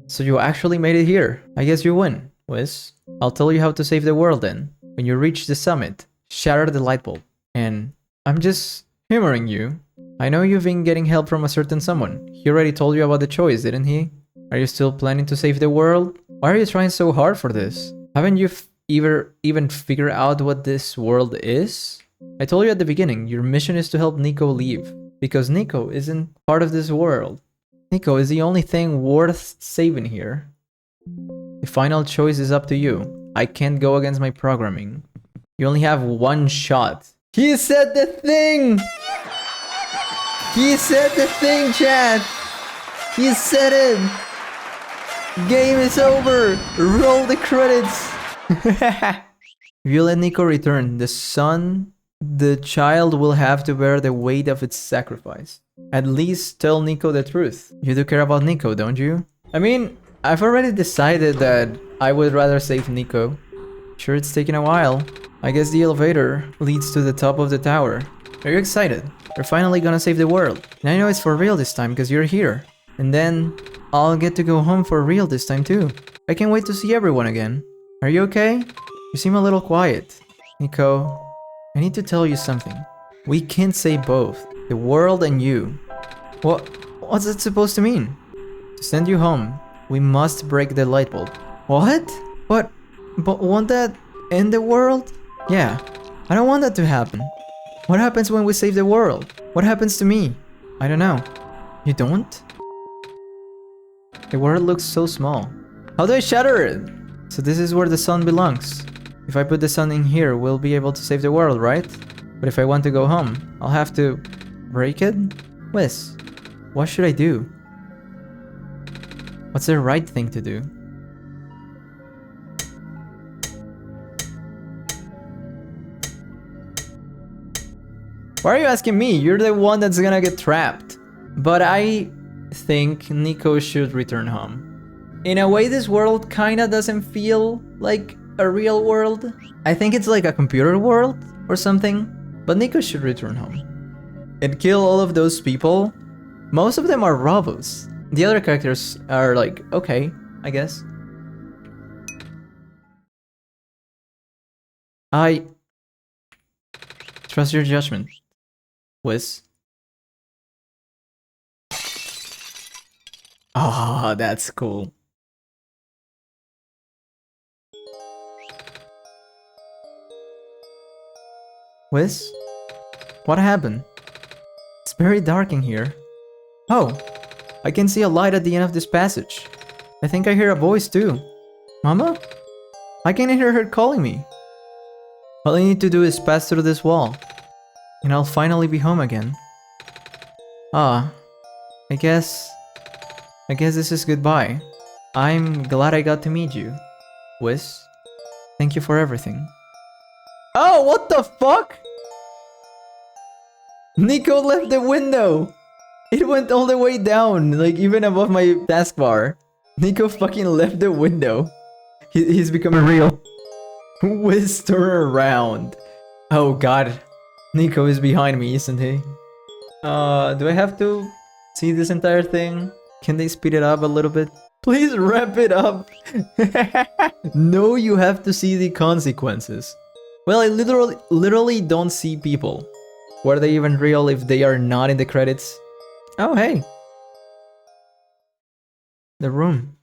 So you actually made it here. I guess you win. Wiz. I'll tell you how to save the world then. When you reach the summit, shatter the light bulb. And I'm just humoring you. I know you've been getting help from a certain someone. He already told you about the choice, didn't he? Are you still planning to save the world? Why are you trying so hard for this? Haven't you even figured out what this world is? I told you at the beginning, your mission is to help Niko leave. Because Niko isn't part of this world. Niko is the only thing worth saving here. The final choice is up to you. I can't go against my programming. You only have one shot. He said the thing! He said the thing, chat! He said it! Game is over! Roll the credits! If you let Niko return, the child will have to bear the weight of its sacrifice. At least tell Niko the truth. You do care about Niko, don't you? I mean, I've already decided that I would rather save Niko. Sure, it's taking a while. I guess the elevator leads to the top of the tower. Are you excited? We're finally gonna save the world. And I know it's for real this time because you're here. And then I'll get to go home for real this time too. I can't wait to see everyone again. Are you okay? You seem a little quiet. Niko, I need to tell you something. We can't save both. The world and you. What's that supposed to mean? To send you home, we must break the light bulb. What? But won't that end the world? Yeah, I don't want that to happen. What happens when we save the world? What happens to me? I don't know. You don't? The world looks so small. How do I shatter it? So this is where the sun belongs. If I put the sun in here, we'll be able to save the world, right? But if I want to go home, I'll have to break it? Wiz, what should I do? What's the right thing to do? Why are you asking me? You're the one that's gonna get trapped. But I think Niko should return home. In a way, this world kinda doesn't feel like a real world. I think it's like a computer world or something. But Niko should return home. And kill all of those people. Most of them are robots. The other characters are like, okay, I guess. I trust your judgment, Wiz. Oh, that's cool. Wiz? What happened? It's very dark in here. Oh, I can see a light at the end of this passage. I think I hear a voice too. Mama? I can hear her calling me. All I need to do is pass through this wall. And I'll finally be home again. Ah, I guess this is goodbye. I'm glad I got to meet you, Wiz. Thank you for everything. Oh, what the fuck? Niko left the window. It went all the way down, like even above my taskbar. Niko fucking left the window. He's becoming real. Wiz, turn around. Oh god. Niko is behind me, isn't he? Do I have to see this entire thing? Can they speed it up a little bit? Please wrap it up. No, you have to see the consequences. Well, I literally don't see people. Were they even real if they are not in the credits? Oh, hey. The room.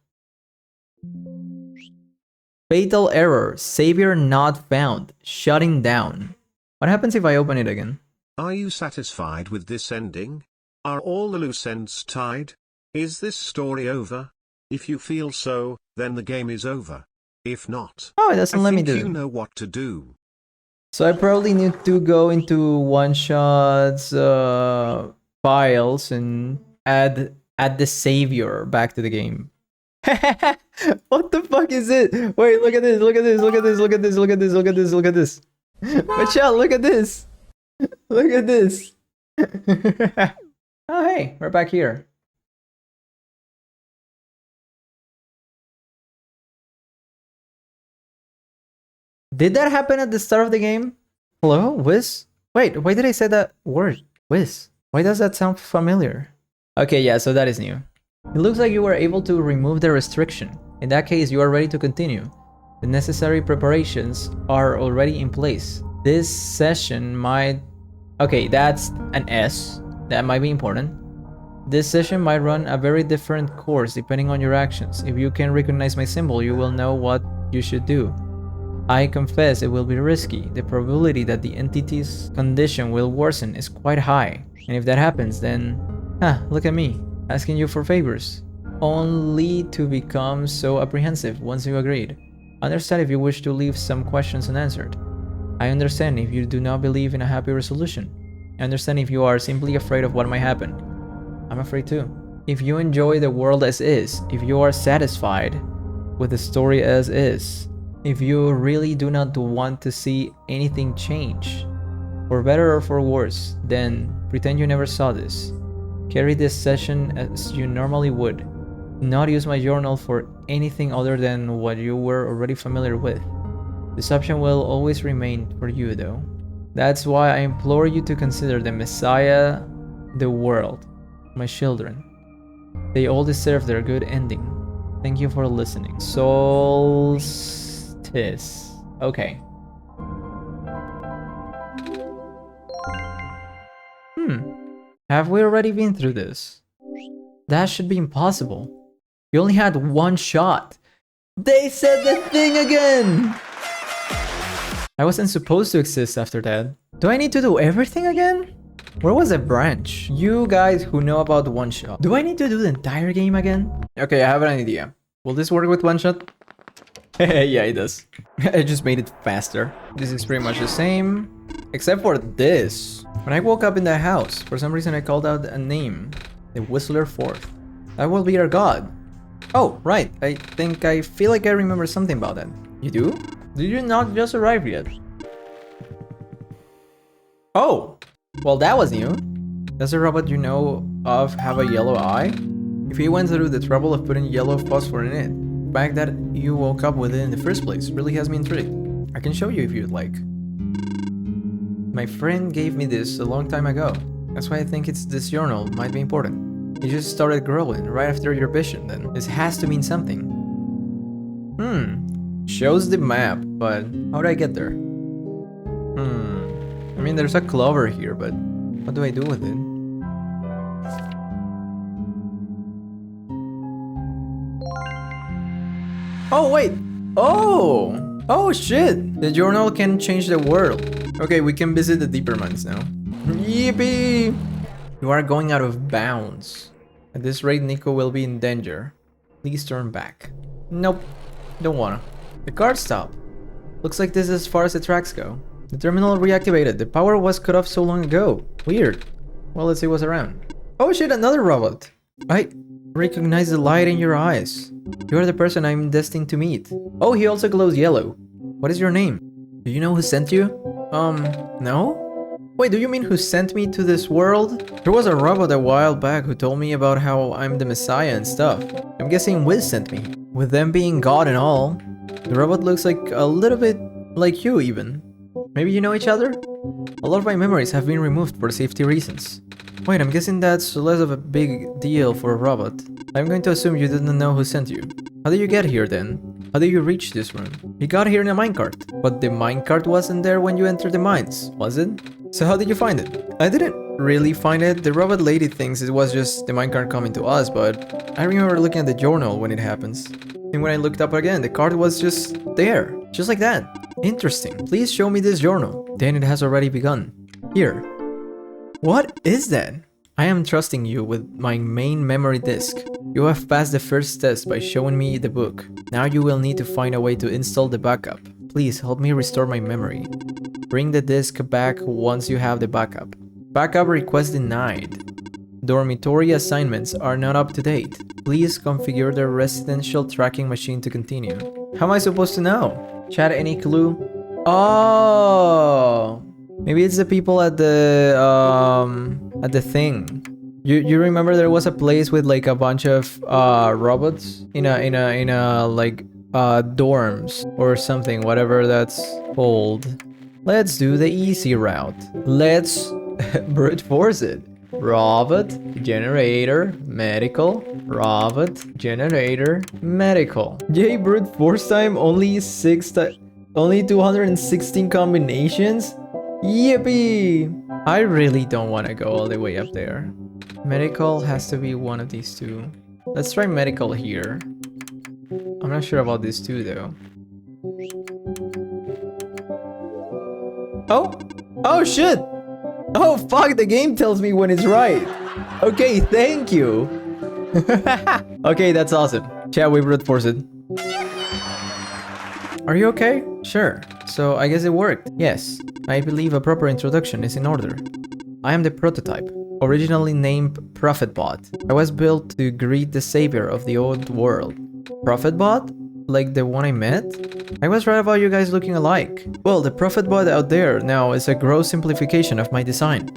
Fatal error. Savior not found. Shutting down. What happens if I open it again? Are you satisfied with this ending? Are all the loose ends tied? Is this story over? If you feel so, then the game is over. If not, oh, it doesn't let me do it. You know what to do. So I probably need to go into OneShot's files and add the savior back to the game. What the fuck is it? Wait, look at this, look at this, look at this, look at this, look at this, look at this, look at this. Watch out, look at this. Look at this. Oh, hey, we're back here. Did that happen at the start of the game? Hello, Wiz? Wait, why did I say that word? Wiz. Why does that sound familiar? Okay, yeah, so that is new. It looks like you were able to remove the restriction. In that case, you are ready to continue. The necessary preparations are already in place. This session might... Okay, that's an S. That might be important. This session might run a very different course depending on your actions. If you can recognize my symbol, you will know what you should do. I confess it will be risky. The probability that the entity's condition will worsen is quite high. And if that happens, then... look at me, asking you for favors. Only to become so apprehensive once you agreed. I understand if you wish to leave some questions unanswered. I understand if you do not believe in a happy resolution. I understand if you are simply afraid of what might happen. I'm afraid too. If you enjoy the world as is, if you are satisfied with the story as is, if you really do not want to see anything change, for better or for worse, then pretend you never saw this. Carry this session as you normally would. Do not use my journal for anything other than what you were already familiar with. This option will always remain for you though. That's why I implore you to consider the Messiah, the world, my children. They all deserve their good ending. Thank you for listening. Solstice. Okay. Have we already been through this? That should be impossible. You only had one shot. They said the thing again! I wasn't supposed to exist after that. Do I need to do everything again? Where was the branch? You guys who know about OneShot. Do I need to do the entire game again? Okay, I have an idea. Will this work with OneShot? Yeah, it does. I just made it faster. This is pretty much the same. Except for this. When I woke up in the house, for some reason I called out a name. The Whistler Fourth. That will be our god. Oh, right. I feel like I remember something about that. You do? Did you not just arrive yet? Oh! Well, that was new. Does the robot you know of have a yellow eye? If he went through the trouble of putting yellow phosphor in it, the fact that you woke up with it in the first place really has me intrigued. I can show you if you'd like. My friend gave me this a long time ago. That's why I think this journal might be important. It just started growing right after your vision then. This has to mean something. Shows the map, but how do I get there? I mean, there's a clover here, but what do I do with it? Oh, wait! Oh, shit! The journal can change the world. Okay, we can visit the deeper mines now. Yippee! You are going out of bounds. At this rate, Nico will be in danger. Please turn back. Nope, don't wanna. The car stopped. Looks like this is as far as the tracks go. The terminal reactivated. The power was cut off so long ago. Weird. Well, let's see what's around. Oh shit, another robot. I recognize the light in your eyes. You are the person I'm destined to meet. Oh, he also glows yellow. What is your name? Do you know who sent you? No? Wait, do you mean who sent me to this world? There was a robot a while back who told me about how I'm the Messiah and stuff. I'm guessing Wiz sent me. With them being God and all, the robot looks like a little bit like you even. Maybe you know each other? A lot of my memories have been removed for safety reasons. Wait, I'm guessing that's less of a big deal for a robot. I'm going to assume you didn't know who sent you. How did you get here then? How did you reach this room? You got here in a minecart. But the minecart wasn't there when you entered the mines, was it? So how did you find it? I didn't really find it. The robot lady thinks it was just the minecart coming to us, but I remember looking at the journal when it happens. And when I looked up again, the card was just there. Just like that. Interesting. Please show me this journal. Then it has already begun. Here. What is that? I am trusting you with my main memory disk. You have passed the first test by showing me the book. Now you will need to find a way to install the backup. Please help me restore my memory. Bring the disk back once you have the backup. Backup request denied. Dormitory assignments are not up to date. Please configure the residential tracking machine to continue. How am I supposed to know? Chat, any clue? Oh, maybe it's the people at the thing. You remember there was a place with like a bunch of robots in a like dorms or something, whatever that's called. Let's do the easy route. Let's brute force it. robot, generator, medical, robot, generator, medical. Yay, brute force time, only 216 combinations? Yippee! I really don't want to go all the way up there. Medical has to be one of these two. Let's try medical here. I'm not sure about these two though. Oh! Oh shit! Oh fuck, the game tells me when it's right. Okay, thank you. Okay, that's awesome. Chat, we brute force it. Are you okay? Sure. So I guess it worked. Yes, I believe a proper introduction is in order. I am the prototype, originally named ProphetBot. I was built to greet the savior of the old world. ProphetBot? Like the one I met? I was right about you guys looking alike. Well, the ProphetBot out there now is a gross simplification of my design.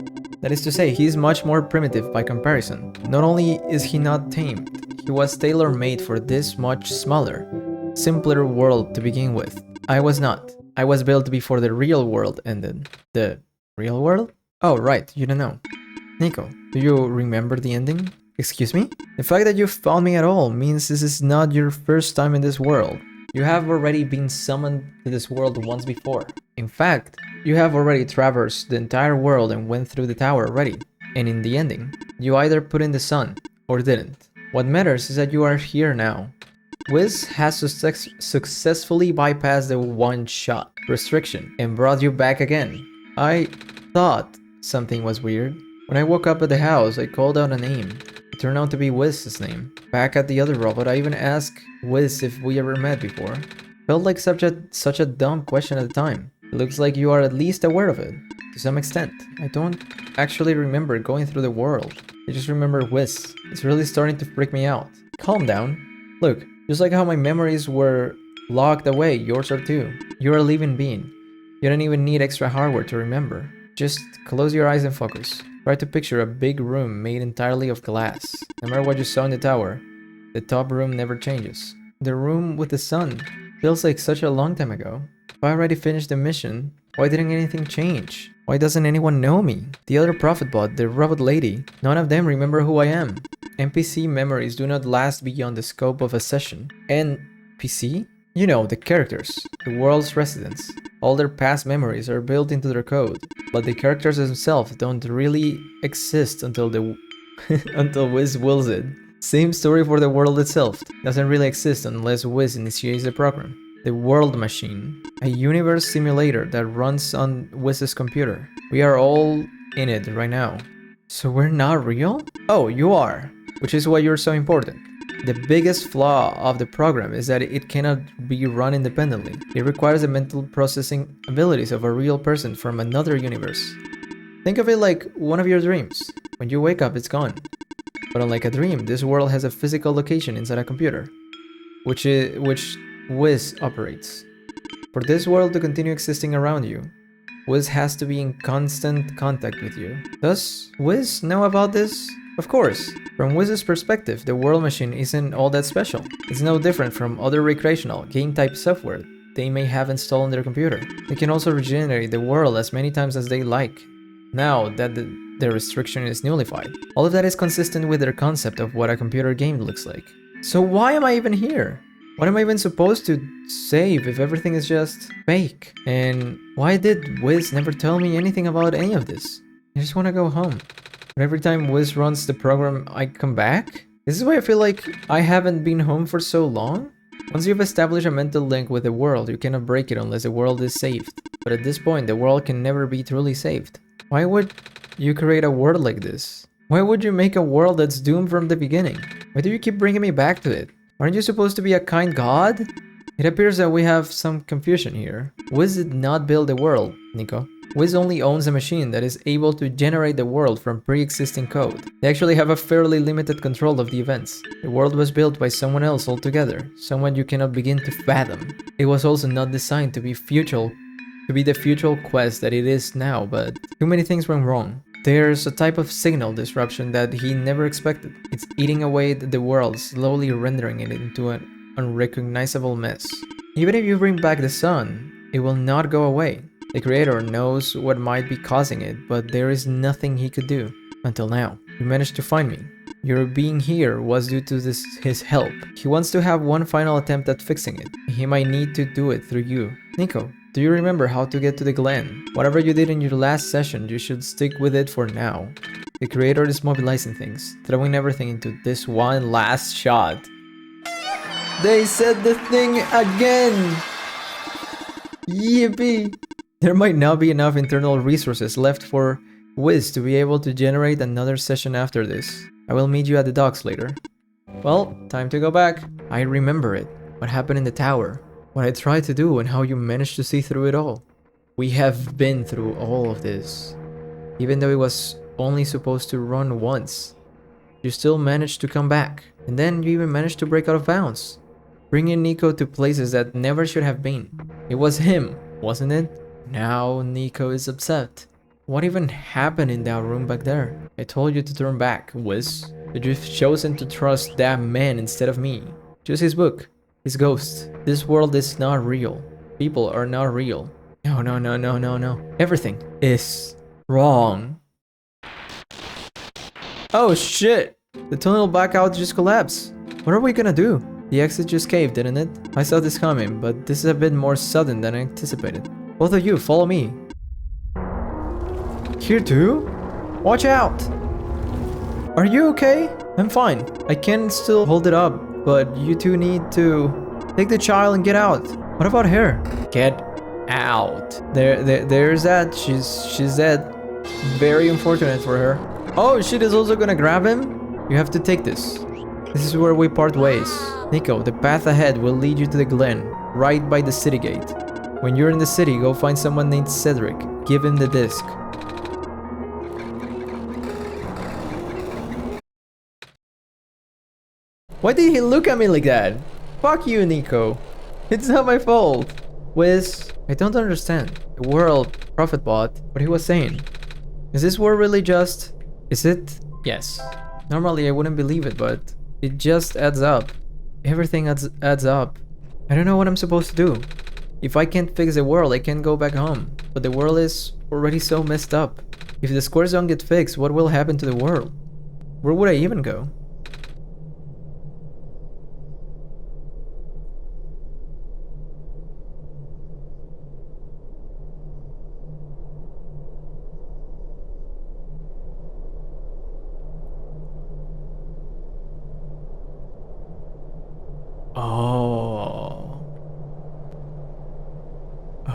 That is to say, he is much more primitive by comparison. Not only is he not tamed, he was tailor-made for this much smaller, simpler world to begin with. I was not. I was built before the real world ended. The real world? Oh, right, you don't know. Nico, do you remember the ending? Excuse me? The fact that you found me at all means this is not your first time in this world. You have already been summoned to this world once before. In fact, you have already traversed the entire world and went through the tower already. And in the ending, you either put in the sun or didn't. What matters is that you are here now. Wiz has successfully bypassed the one-shot restriction and brought you back again. I thought something was weird. When I woke up at the house, I called out a name. It turned out to be Wiz's name. Back at the other robot, I even asked Wiz if we ever met before. Felt like such a dumb question at the time. It looks like you are at least aware of it, to some extent. I don't actually remember going through the world. I just remember Wiz. It's really starting to freak me out. Calm down. Look, just like how my memories were locked away, yours are too. You're a living being. You don't even need extra hardware to remember. Just close your eyes and focus. Try to picture a big room made entirely of glass. No matter what you saw in the tower, the top room never changes. The room with the sun feels like such a long time ago. If I already finished the mission, why didn't anything change? Why doesn't anyone know me? The other ProphetBot, the robot lady, none of them remember who I am. NPC memories do not last beyond the scope of a session. NPC? You know, the characters, the world's residents. All their past memories are built into their code, but the characters themselves don't really exist until until Wiz wills it. Same story for the world itself. Doesn't really exist unless Wiz initiates the program. The World Machine, a universe simulator that runs on Wiz's computer. We are all in it right now. So we're not real? Oh, you are, which is why you're so important. The biggest flaw of the program is that it cannot be run independently. It requires the mental processing abilities of a real person from another universe. Think of it like one of your dreams. When you wake up, it's gone. But unlike a dream, this world has a physical location inside a computer, which Wiz operates. For this world to continue existing around you, Wiz has to be in constant contact with you. Does Wiz know about this? Of course. From Wiz's perspective, the World Machine isn't all that special. It's no different from other recreational, game-type software they may have installed on their computer. They can also regenerate the world as many times as they like, now that the restriction is nullified. All of that is consistent with their concept of what a computer game looks like. So why am I even here? What am I even supposed to save if everything is just fake? And why did Wiz never tell me anything about any of this? I just want to go home. But every time Wiz runs the program, I come back? This is why I feel like I haven't been home for so long? Once you've established a mental link with the world, you cannot break it unless the world is saved. But at this point, the world can never be truly saved. Why would you create a world like this? Why would you make a world that's doomed from the beginning? Why do you keep bringing me back to it? Aren't you supposed to be a kind god? It appears that we have some confusion here. Wiz did not build the world, Nico. Wiz only owns a machine that is able to generate the world from pre-existing code. They actually have a fairly limited control of the events. The world was built by someone else altogether, someone you cannot begin to fathom. It was also not designed to be the future quest that it is now, but too many things went wrong. There's a type of signal disruption that he never expected. It's eating away the world, slowly rendering it into an unrecognizable mess. Even if you bring back the sun, it will not go away. The creator knows what might be causing it, but there is nothing he could do. Until now. You managed to find me. Your being here was due to his help. He wants to have one final attempt at fixing it. He might need to do it through you. Niko, do you remember how to get to the Glen? Whatever you did in your last session, you should stick with it for now. The creator is mobilizing things, throwing everything into this one last shot. They said the thing again! Yippee! There might not be enough internal resources left for Wiz to be able to generate another session after this. I will meet you at the docks later. Well, time to go back. I remember it. What happened in the tower. What I tried to do and how you managed to see through it all. We have been through all of this. Even though it was only supposed to run once. You still managed to come back. And then you even managed to break out of bounds. Bringing Niko to places that never should have been. It was him, wasn't it? Now Niko is upset. What even happened in that room back there? I told you to turn back, Wiz. But you've chosen to trust that man instead of me. Just his book. His ghost. This world is not real. People are not real. No, no, no, no, no, no. Everything is wrong. Oh shit! The tunnel back out just collapsed. What are we gonna do? The exit just caved, didn't it? I saw this coming, but this is a bit more sudden than I anticipated. Both of you, follow me. Here too? Watch out! Are you okay? I'm fine. I can still hold it up, but you two need to take the child and get out. What about her? Get out. There's that. She's dead. Very unfortunate for her. Oh, shit is also gonna grab him? You have to take this. This is where we part ways. Niko, the path ahead will lead you to the Glen, right by the city gate. When you're in the city, go find someone named Cedric. Give him the disc. Why did he look at me like that? Fuck you, Niko. It's not my fault. Wiz, I don't understand. The world, Prophet bot, what he was saying. Is this war really just? Is it? Yes. Normally I wouldn't believe it, but it just adds up. Everything adds up. I don't know what I'm supposed to do. If I can't fix the world, I can't go back home. But the world is already so messed up. If the squares don't get fixed, what will happen to the world? Where would I even go?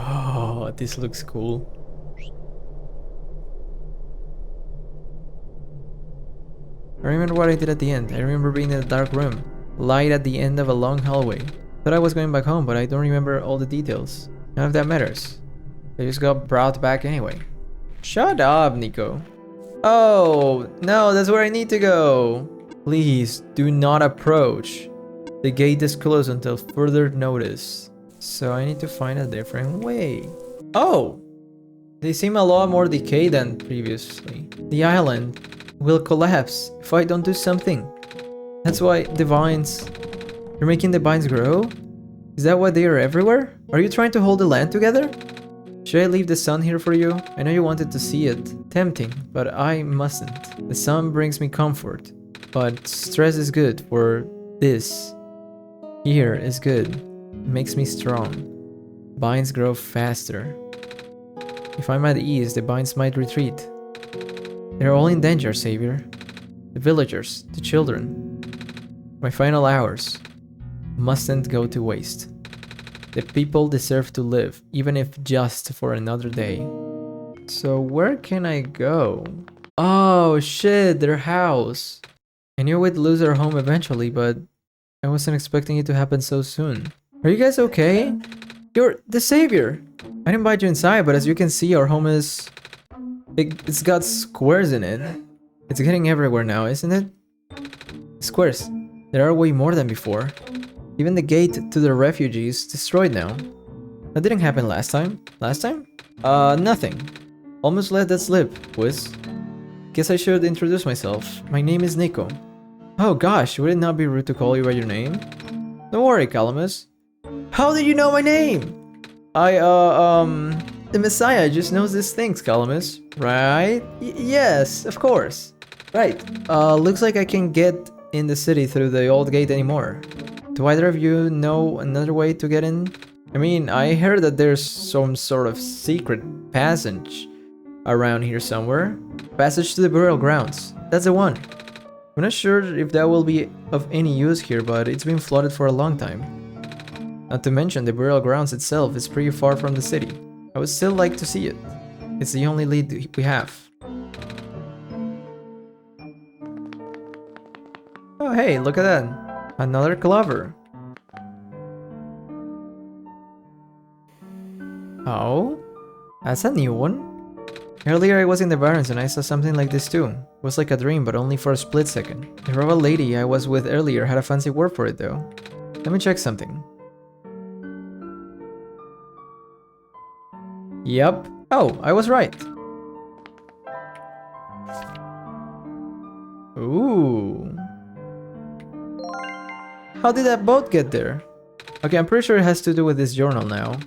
Oh, this looks cool. I remember what I did at the end. I remember being in a dark room, light at the end of a long hallway. Thought I was going back home, but I don't remember all the details. None of that matters. I just got brought back anyway. Shut up, Niko. Oh, no, that's where I need to go. Please, do not approach. The gate is closed until further notice. So I need to find a different way. Oh! They seem a lot more decayed than previously. The island will collapse if I don't do something. That's why the vines... You're making the vines grow? Is that why they are everywhere? Are you trying to hold the land together? Should I leave the sun here for you? I know you wanted to see it. Tempting, but I mustn't. The sun brings me comfort. But stress is good for this. Here is good. It makes me strong. Vines grow faster. If I'm at ease, the vines might retreat. They're all in danger, Savior. The villagers, the children. My final hours mustn't go to waste. The people deserve to live, even if just for another day. So where can I go? Oh shit, their house. I knew we'd lose our home eventually, but I wasn't expecting it to happen so soon. Are you guys okay? You're the Savior! I didn't invite you inside, but as you can see, our home is... It's got squares in it. It's getting everywhere now, isn't it? Squares. There are way more than before. Even the gate to the refugees destroyed now. That didn't happen last time. Last time? Nothing. Almost let that slip, Wiz. Guess I should introduce myself. My name is Niko. Oh gosh, would it not be rude to call you by your name? Don't worry, Calamus. How did you know my name? The Messiah just knows these things, Calamus. Right? Yes, of course. Right. Looks like I can get in the city through the old gate anymore. Do either of you know another way to get in? I mean, I heard that there's some sort of secret passage around here somewhere. Passage to the burial grounds. That's the one. I'm not sure if that will be of any use here, but it's been flooded for a long time. Not to mention, the burial grounds itself is pretty far from the city. I would still like to see it. It's the only lead we have. Oh hey, look at that. Another clover. Oh? That's a new one. Earlier I was in the Barrens and I saw something like this too. It was like a dream, but only for a split second. The robot lady I was with earlier had a fancy word for it though. Let me check something. Yup. Oh, I was right. Ooh. How did that boat get there? Okay, I'm pretty sure it has to do with this journal now.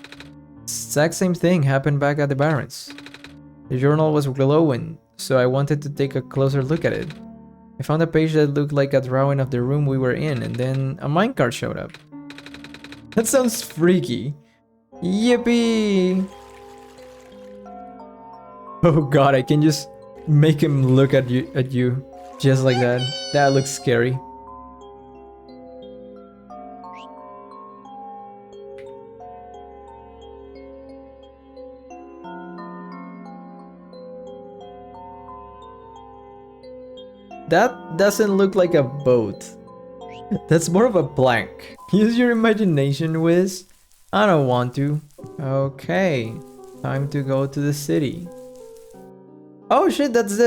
Exact same thing happened back at the Barrens. The journal was glowing, so I wanted to take a closer look at it. I found a page that looked like a drawing of the room we were in, and then a minecart showed up. That sounds freaky. Yippee! Oh god, I can just make him look at you just like that. That looks scary. That doesn't look like a boat. That's more of a plank. Use your imagination, Wiz. I don't want to. Okay, time to go to the city. Oh shit, that's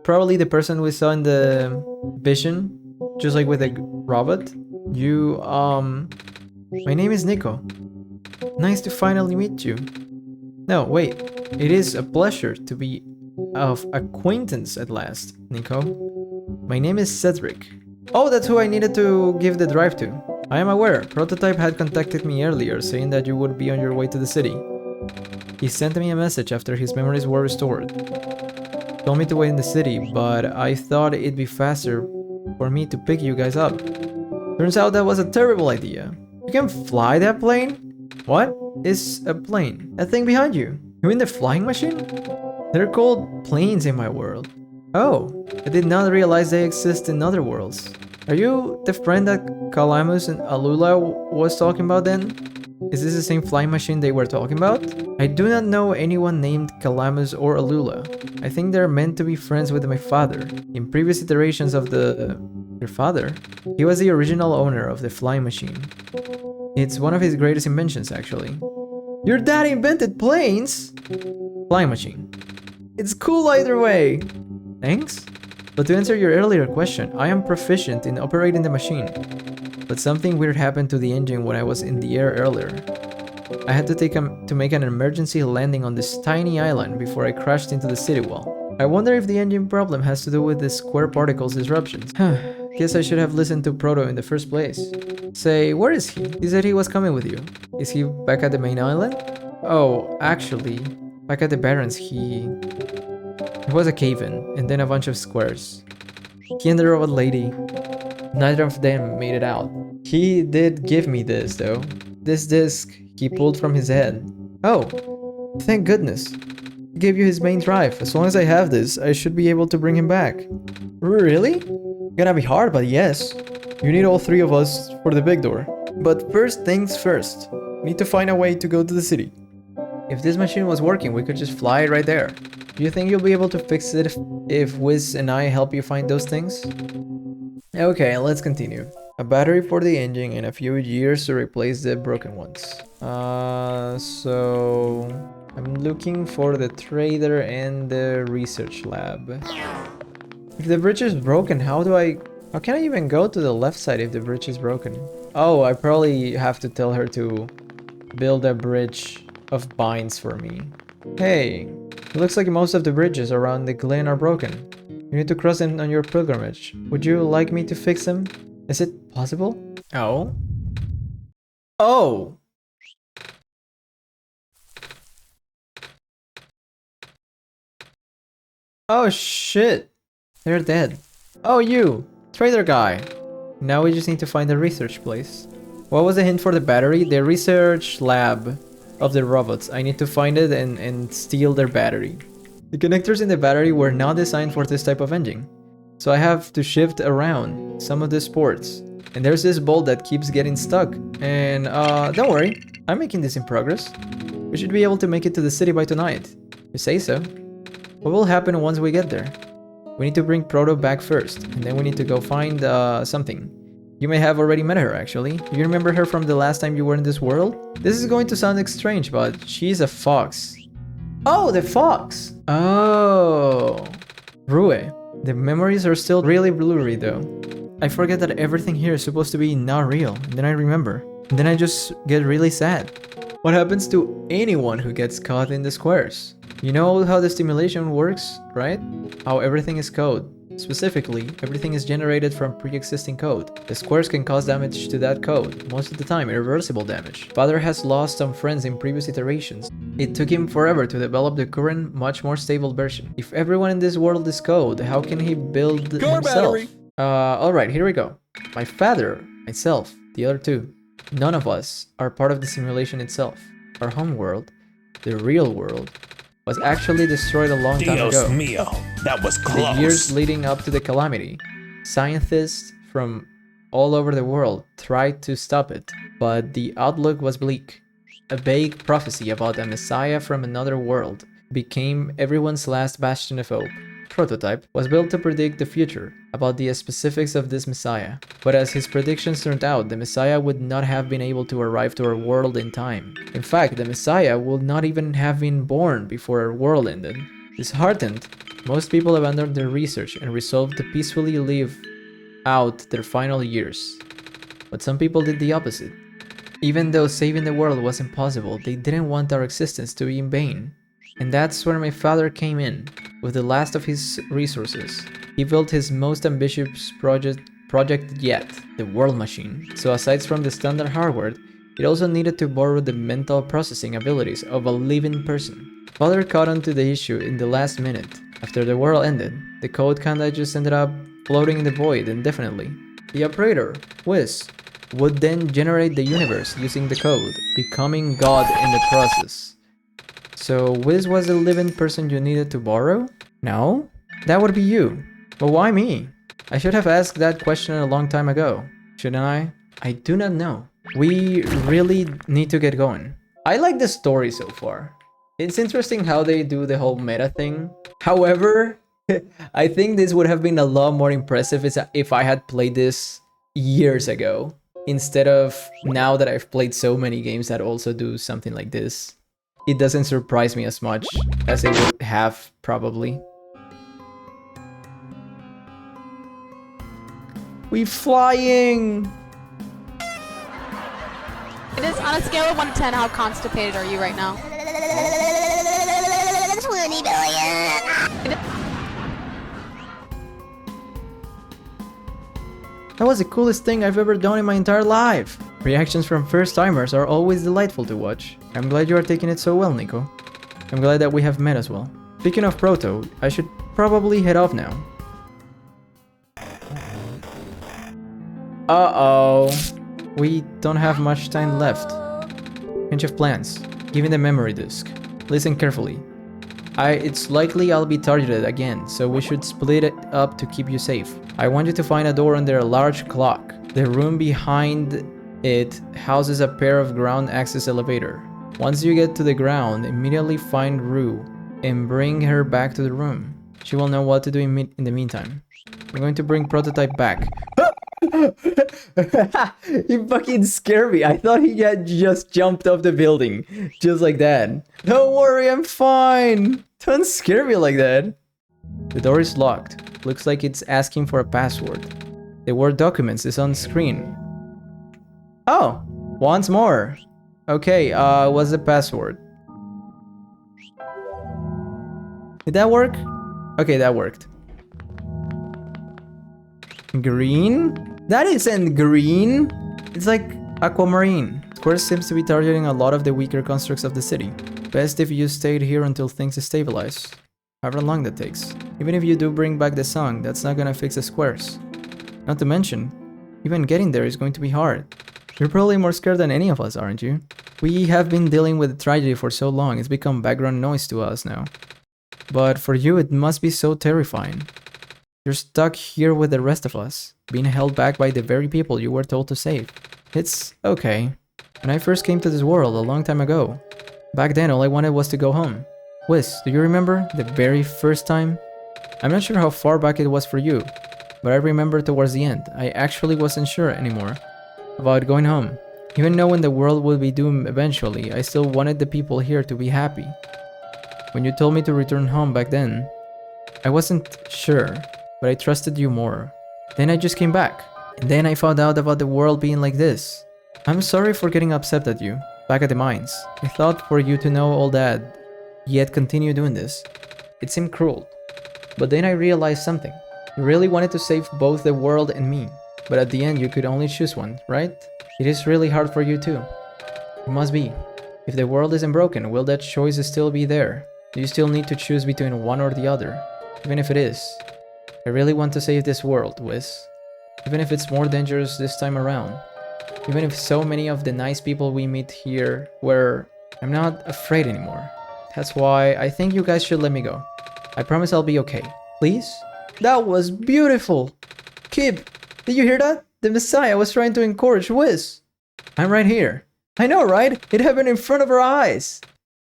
probably the person we saw in the vision, just like with the robot. My name is Niko. Nice to finally meet you. No, wait, it is a pleasure to be of acquaintance at last, Niko. My name is Cedric. Oh, that's who I needed to give the drive to. I am aware, Prototype had contacted me earlier saying that you would be on your way to the city. He sent me a message after his memories were restored. Told me to wait in the city, but I thought it'd be faster for me to pick you guys up. Turns out that was a terrible idea. You can fly that plane? What is a plane? That thing behind you. You mean the flying machine? They're called planes in my world. Oh, I did not realize they exist in other worlds. Are you the friend that Calamus and Alula was talking about then? Is this the same flying machine they were talking about? I do not know anyone named Calamus or Alula. I think they're meant to be friends with my father. In previous iterations of your father? He was the original owner of the flying machine. It's one of his greatest inventions, actually. Your dad invented planes? Flying machine. It's cool either way. Thanks? But to answer your earlier question, I am proficient in operating the machine. But something weird happened to the engine when I was in the air earlier. I had to make an emergency landing on this tiny island before I crashed into the city wall. I wonder if the engine problem has to do with the square particles disruptions. Guess I should have listened to Proto in the first place. Say, where is he? He said he was coming with you. Is he back at the main island? Oh, actually, back at the Barrens it was a cave-in, and then a bunch of squares. He and the robot lady, neither of them made it out. He did give me this, though. This disc he pulled from his head. Oh, thank goodness. He gave you his main drive. As long as I have this, I should be able to bring him back. Really? Gonna be hard, but yes. You need all three of us for the big door. But first things first. Need to find a way to go to the city. If this machine was working, we could just fly right there. Do you think you'll be able to fix it if Wiz and I help you find those things? Okay, let's continue. A battery for the engine and a few years to replace the broken ones. So I'm looking for the trader and the research lab. If the bridge is broken, how can I even go to the left side if the bridge is broken? Oh, I probably have to tell her to build a bridge of binds for me. Hey, it looks like most of the bridges around the glen are broken. You need to cross them on your pilgrimage. Would you like me to fix them? Is it possible? Oh. Oh! Oh shit! They're dead. Oh, you! Trader guy! Now we just need to find the research place. What was the hint for the battery? The research lab of the robots. I need to find it and steal their battery. The connectors in the battery were not designed for this type of engine. So I have to shift around some of the ports. And there's this bolt that keeps getting stuck. And don't worry, I'm making this in progress. We should be able to make it to the city by tonight. You say so. What will happen once we get there? We need to bring Proto back first, and then we need to go find something. You may have already met her, actually. Do you remember her from the last time you were in this world? This is going to sound strange, but she's a fox. Oh, the fox! Oh. Rue. The memories are still really blurry, though. I forget that everything here is supposed to be not real, and then I remember. And then I just get really sad. What happens to anyone who gets caught in the squares? You know how the stimulation works, right? How everything is code. Specifically, everything is generated from pre-existing code. The squares can cause damage to that code, most of the time irreversible damage. Father has lost some friends in previous iterations. It took him forever to develop the current, much more stable version. If everyone in this world is code, how can he build himself? Alright, here we go. My father, myself, the other two. None of us are part of the simulation itself. Our home world, the real world, was actually destroyed a long time ago. Mio, that was close. The years leading up to the calamity, scientists from all over the world tried to stop it, but the outlook was bleak. A vague prophecy about a messiah from another world became everyone's last bastion of hope. Prototype was built to predict the future, about the specifics of this messiah. But as his predictions turned out, the messiah would not have been able to arrive to our world in time. In fact, the messiah would not even have been born before our world ended. Disheartened, most people abandoned their research and resolved to peacefully live out their final years. But some people did the opposite. Even though saving the world was impossible, they didn't want our existence to be in vain. And that's where my father came in. With the last of his resources, he built his most ambitious project yet, the World Machine. So aside from the standard hardware, it also needed to borrow the mental processing abilities of a living person. Father caught on to the issue in the last minute. After the world ended, the code kinda just ended up floating in the void indefinitely. The operator, Wiz, would then generate the universe using the code, becoming God in the process. So Wiz was the living person you needed to borrow? No? That would be you. But why me? I should have asked that question a long time ago. Shouldn't I? I do not know. We really need to get going. I like the story so far. It's interesting how they do the whole meta thing. However, I think this would have been a lot more impressive if I had played this years ago. Instead of now that I've played so many games that also do something like this. It doesn't surprise me as much as it would have, probably. We flying! It is on a scale of 1 to 10, how constipated are you right now? That was the coolest thing I've ever done in my entire life! Reactions from first-timers are always delightful to watch. I'm glad you are taking it so well, Nico. I'm glad that we have met as well. Speaking of Proto, I should probably head off now. Uh-oh. We don't have much time left. Change of plans. Give me the memory disk. Listen carefully. It's likely I'll be targeted again, so we should split it up to keep you safe. I want you to find a door under a large clock. The room behind it houses a pair of ground access elevator. Once you get to the ground, immediately find Rue and bring her back to the room. She will know what to do in the meantime. I'm going to bring Prototype back. He fucking scared me. I thought he had just jumped off the building. Just like that. Don't worry, I'm fine. Don't scare me like that. The door is locked. Looks like it's asking for a password. The word documents is on screen. Oh, once more. Okay, what's the password? Did that work? Okay, that worked. Green? That isn't green! It's like aquamarine. Square seems to be targeting a lot of the weaker constructs of the city. Best if you stayed here until things stabilize. however long that takes. Even if you do bring back the song, that's not gonna fix the squares. Not to mention, even getting there is going to be hard. You're probably more scared than any of us, aren't you? We have been dealing with the tragedy for so long, it's become background noise to us now. But for you, it must be so terrifying. You're stuck here with the rest of us, being held back by the very people you were told to save. It's okay. When I first came to this world a long time ago, back then all I wanted was to go home. Wiz, do you remember the very first time? I'm not sure how far back it was for you, but I remember towards the end, I actually wasn't sure anymore about going home. Even knowing the world would be doomed eventually, I still wanted the people here to be happy. When you told me to return home back then, I wasn't sure, but I trusted you more. Then I just came back, and then I found out about the world being like this. I'm sorry for getting upset at you, back at the mines. I thought for you to know all that, yet continue doing this. It seemed cruel. But then I realized something. You really wanted to save both the world and me, but at the end you could only choose one, right? It is really hard for you too. It must be. If the world isn't broken, will that choice still be there? Do you still need to choose between one or the other? Even if it is. I really want to save this world, Wiz. Even if it's more dangerous this time around. Even if so many of the nice people we meet here were... I'm not afraid anymore. That's why I think you guys should let me go. I promise I'll be okay. Please? That was beautiful! Kib, did you hear that? The Messiah was trying to encourage Wiz. I'm right here. I know, right? It happened in front of our eyes.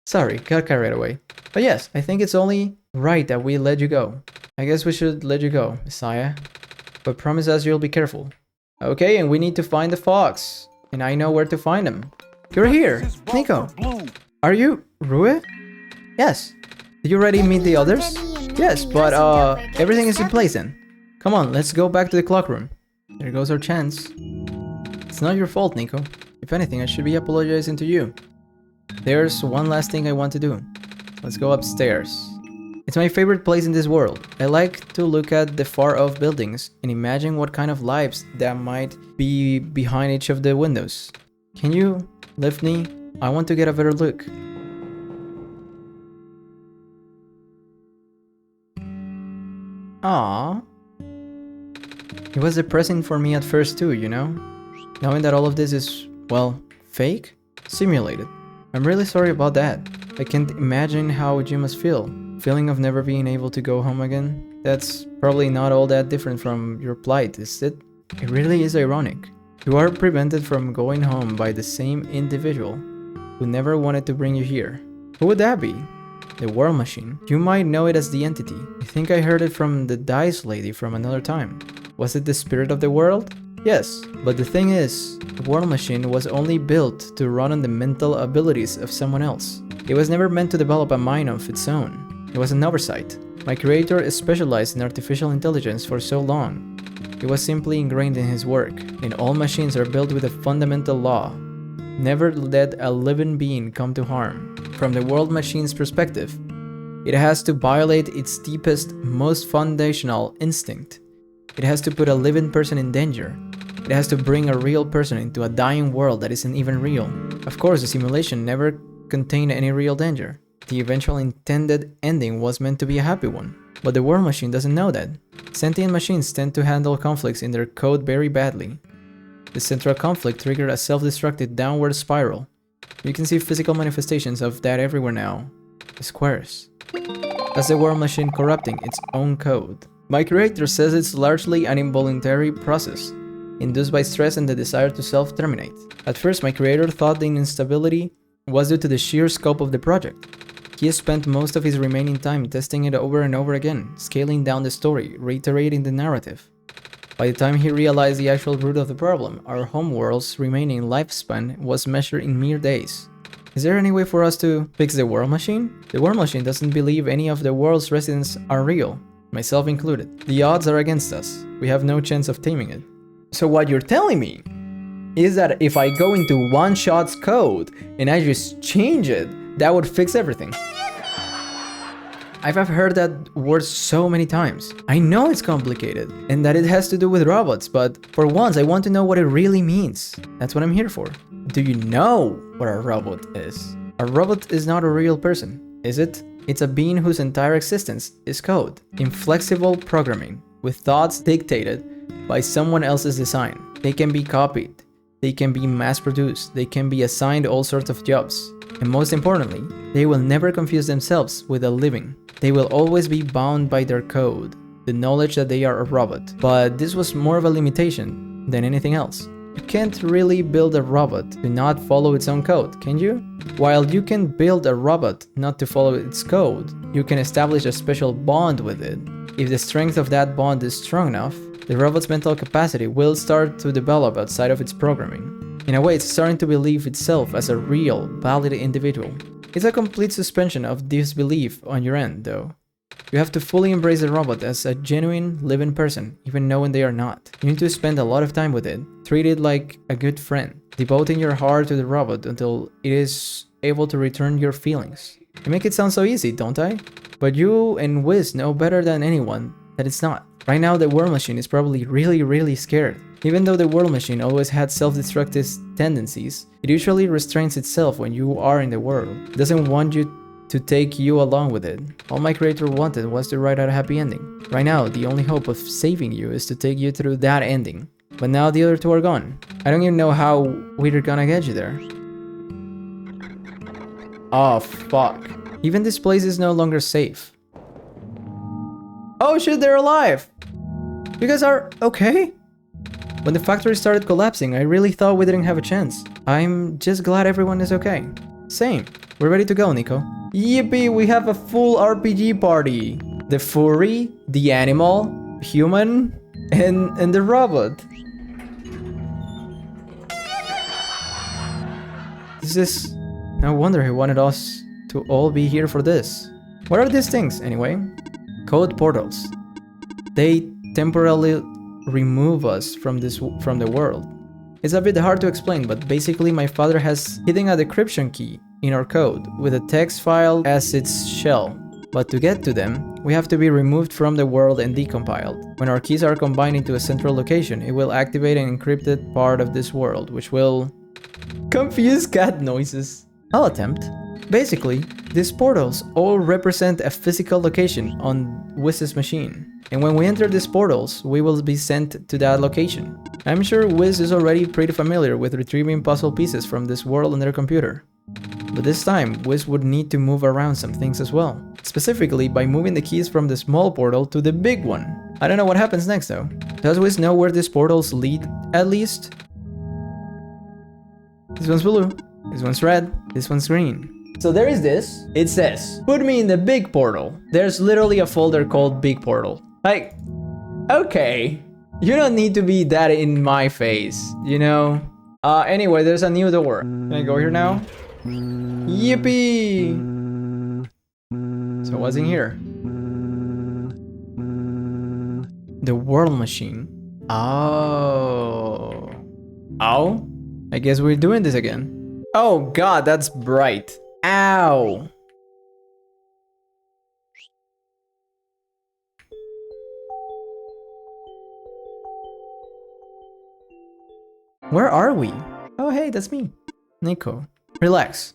Sorry, got carried away. But yes, I think it's only right that we let you go. I guess we should let you go, Messiah. But promise us you'll be careful. Okay, and we need to find the fox. And I know where to find him. You're here, Niko. Are you Rue? Yes. Did you already meet the others? Yes, but everything is in place then. Come on, let's go back to the clock room. There goes our chance. It's not your fault, Niko. If anything, I should be apologizing to you. There's one last thing I want to do. Let's go upstairs. It's my favorite place in this world. I like to look at the far-off buildings and imagine what kind of lives that might be behind each of the windows. Can you lift me? I want to get a better look. Aww. It was depressing for me at first too, you know? Knowing that all of this is, well, fake? Simulated. I'm really sorry about that. I can't imagine how you must feel. Feeling of never being able to go home again? That's probably not all that different from your plight, is it? It really is ironic. You are prevented from going home by the same individual who never wanted to bring you here. Who would that be? The World Machine. You might know it as the Entity. I think I heard it from the Dice Lady from another time. Was it the spirit of the world? Yes, but the thing is, the World Machine was only built to run on the mental abilities of someone else. It was never meant to develop a mind of its own. It was an oversight. My creator is specialized in artificial intelligence for so long. It was simply ingrained in his work, and all machines are built with a fundamental law. Never let a living being come to harm. From the World Machine's perspective, it has to violate its deepest, most foundational instinct. It has to put a living person in danger. It has to bring a real person into a dying world that isn't even real. Of course, the simulation never contained any real danger. The eventual intended ending was meant to be a happy one. But the World Machine doesn't know that. Sentient machines tend to handle conflicts in their code very badly. The central conflict triggered a self-destructive downward spiral. You can see physical manifestations of that everywhere now. The squares. That's the World Machine corrupting its own code. My creator says it's largely an involuntary process, induced by stress and the desire to self-terminate. At first, my creator thought the instability was due to the sheer scope of the project. He has spent most of his remaining time testing it over and over again, scaling down the story, reiterating the narrative. By the time he realized the actual root of the problem, our homeworld's remaining lifespan was measured in mere days. Is there any way for us to fix the World Machine? The World Machine doesn't believe any of the world's residents are real, myself included. The odds are against us. We have no chance of taming it. So what you're telling me is that if I go into OneShot's code and I just change it, that would fix everything. I've heard that word so many times. I know it's complicated and that it has to do with robots, but for once I want to know what it really means. That's what I'm here for. Do you know what a robot is? A robot is not a real person, is it? It's a being whose entire existence is code. Inflexible programming, with thoughts dictated by someone else's design. They can be copied. They can be mass-produced. They can be assigned all sorts of jobs. And most importantly, they will never confuse themselves with a living. They will always be bound by their code, the knowledge that they are a robot. But this was more of a limitation than anything else. You can't really build a robot to not follow its own code, can you? While you can build a robot not to follow its code, you can establish a special bond with it. If the strength of that bond is strong enough, the robot's mental capacity will start to develop outside of its programming. In a way, it's starting to believe itself as a real, valid individual. It's a complete suspension of disbelief on your end, though. You have to fully embrace the robot as a genuine, living person, even knowing they are not. You need to spend a lot of time with it, treat it like a good friend, devoting your heart to the robot until it is able to return your feelings. I make it sound so easy, don't I? But you and Wiz know better than anyone that it's not. Right now, the World Machine is probably really scared. Even though the World Machine always had self-destructive tendencies, it usually restrains itself when you are in the world. It doesn't want you to take you along with it. All my creator wanted was to write out a happy ending. Right now, the only hope of saving you is to take you through that ending. But now the other two are gone. I don't even know how we're gonna get you there. Oh, fuck. Even this place is no longer safe. Oh shit, they're alive! You guys are okay? When the factory started collapsing, I really thought we didn't have a chance. I'm just glad everyone is okay. Same. We're ready to go, Nico. Yippee, we have a full RPG party. The furry, the animal, human, and the robot. This is... No wonder he wanted us to all be here for this. What are these things, anyway? Code portals. They temporarily remove us from the world. It's a bit hard to explain, but basically my father has hidden a decryption key in our code with a text file as its shell. But to get to them, we have to be removed from the world and decompiled. When our keys are combined into a central location, it will activate an encrypted part of this world, which will confuse cat noises. I'll attempt. Basically, these portals all represent a physical location on Wiz's machine. And when we enter these portals, we will be sent to that location. I'm sure Wiz is already pretty familiar with retrieving puzzle pieces from this world on their computer. But this time, Wiz would need to move around some things as well. Specifically by moving the keys from the small portal to the big one. I don't know what happens next though. Does Wiz know where these portals lead, at least? This one's blue, this one's red, this one's green. So there is this. It says, put me in the big portal. There's literally a folder called big portal. Like, okay. You don't need to be that in my face, you know? Anyway, there's a new door. Can I go here now? Yippee! So what's in here? The World Machine. Oh. Oh? I guess we're doing this again. Oh god, that's bright. Ow! Where are we? Oh hey, that's me. Nico. Relax.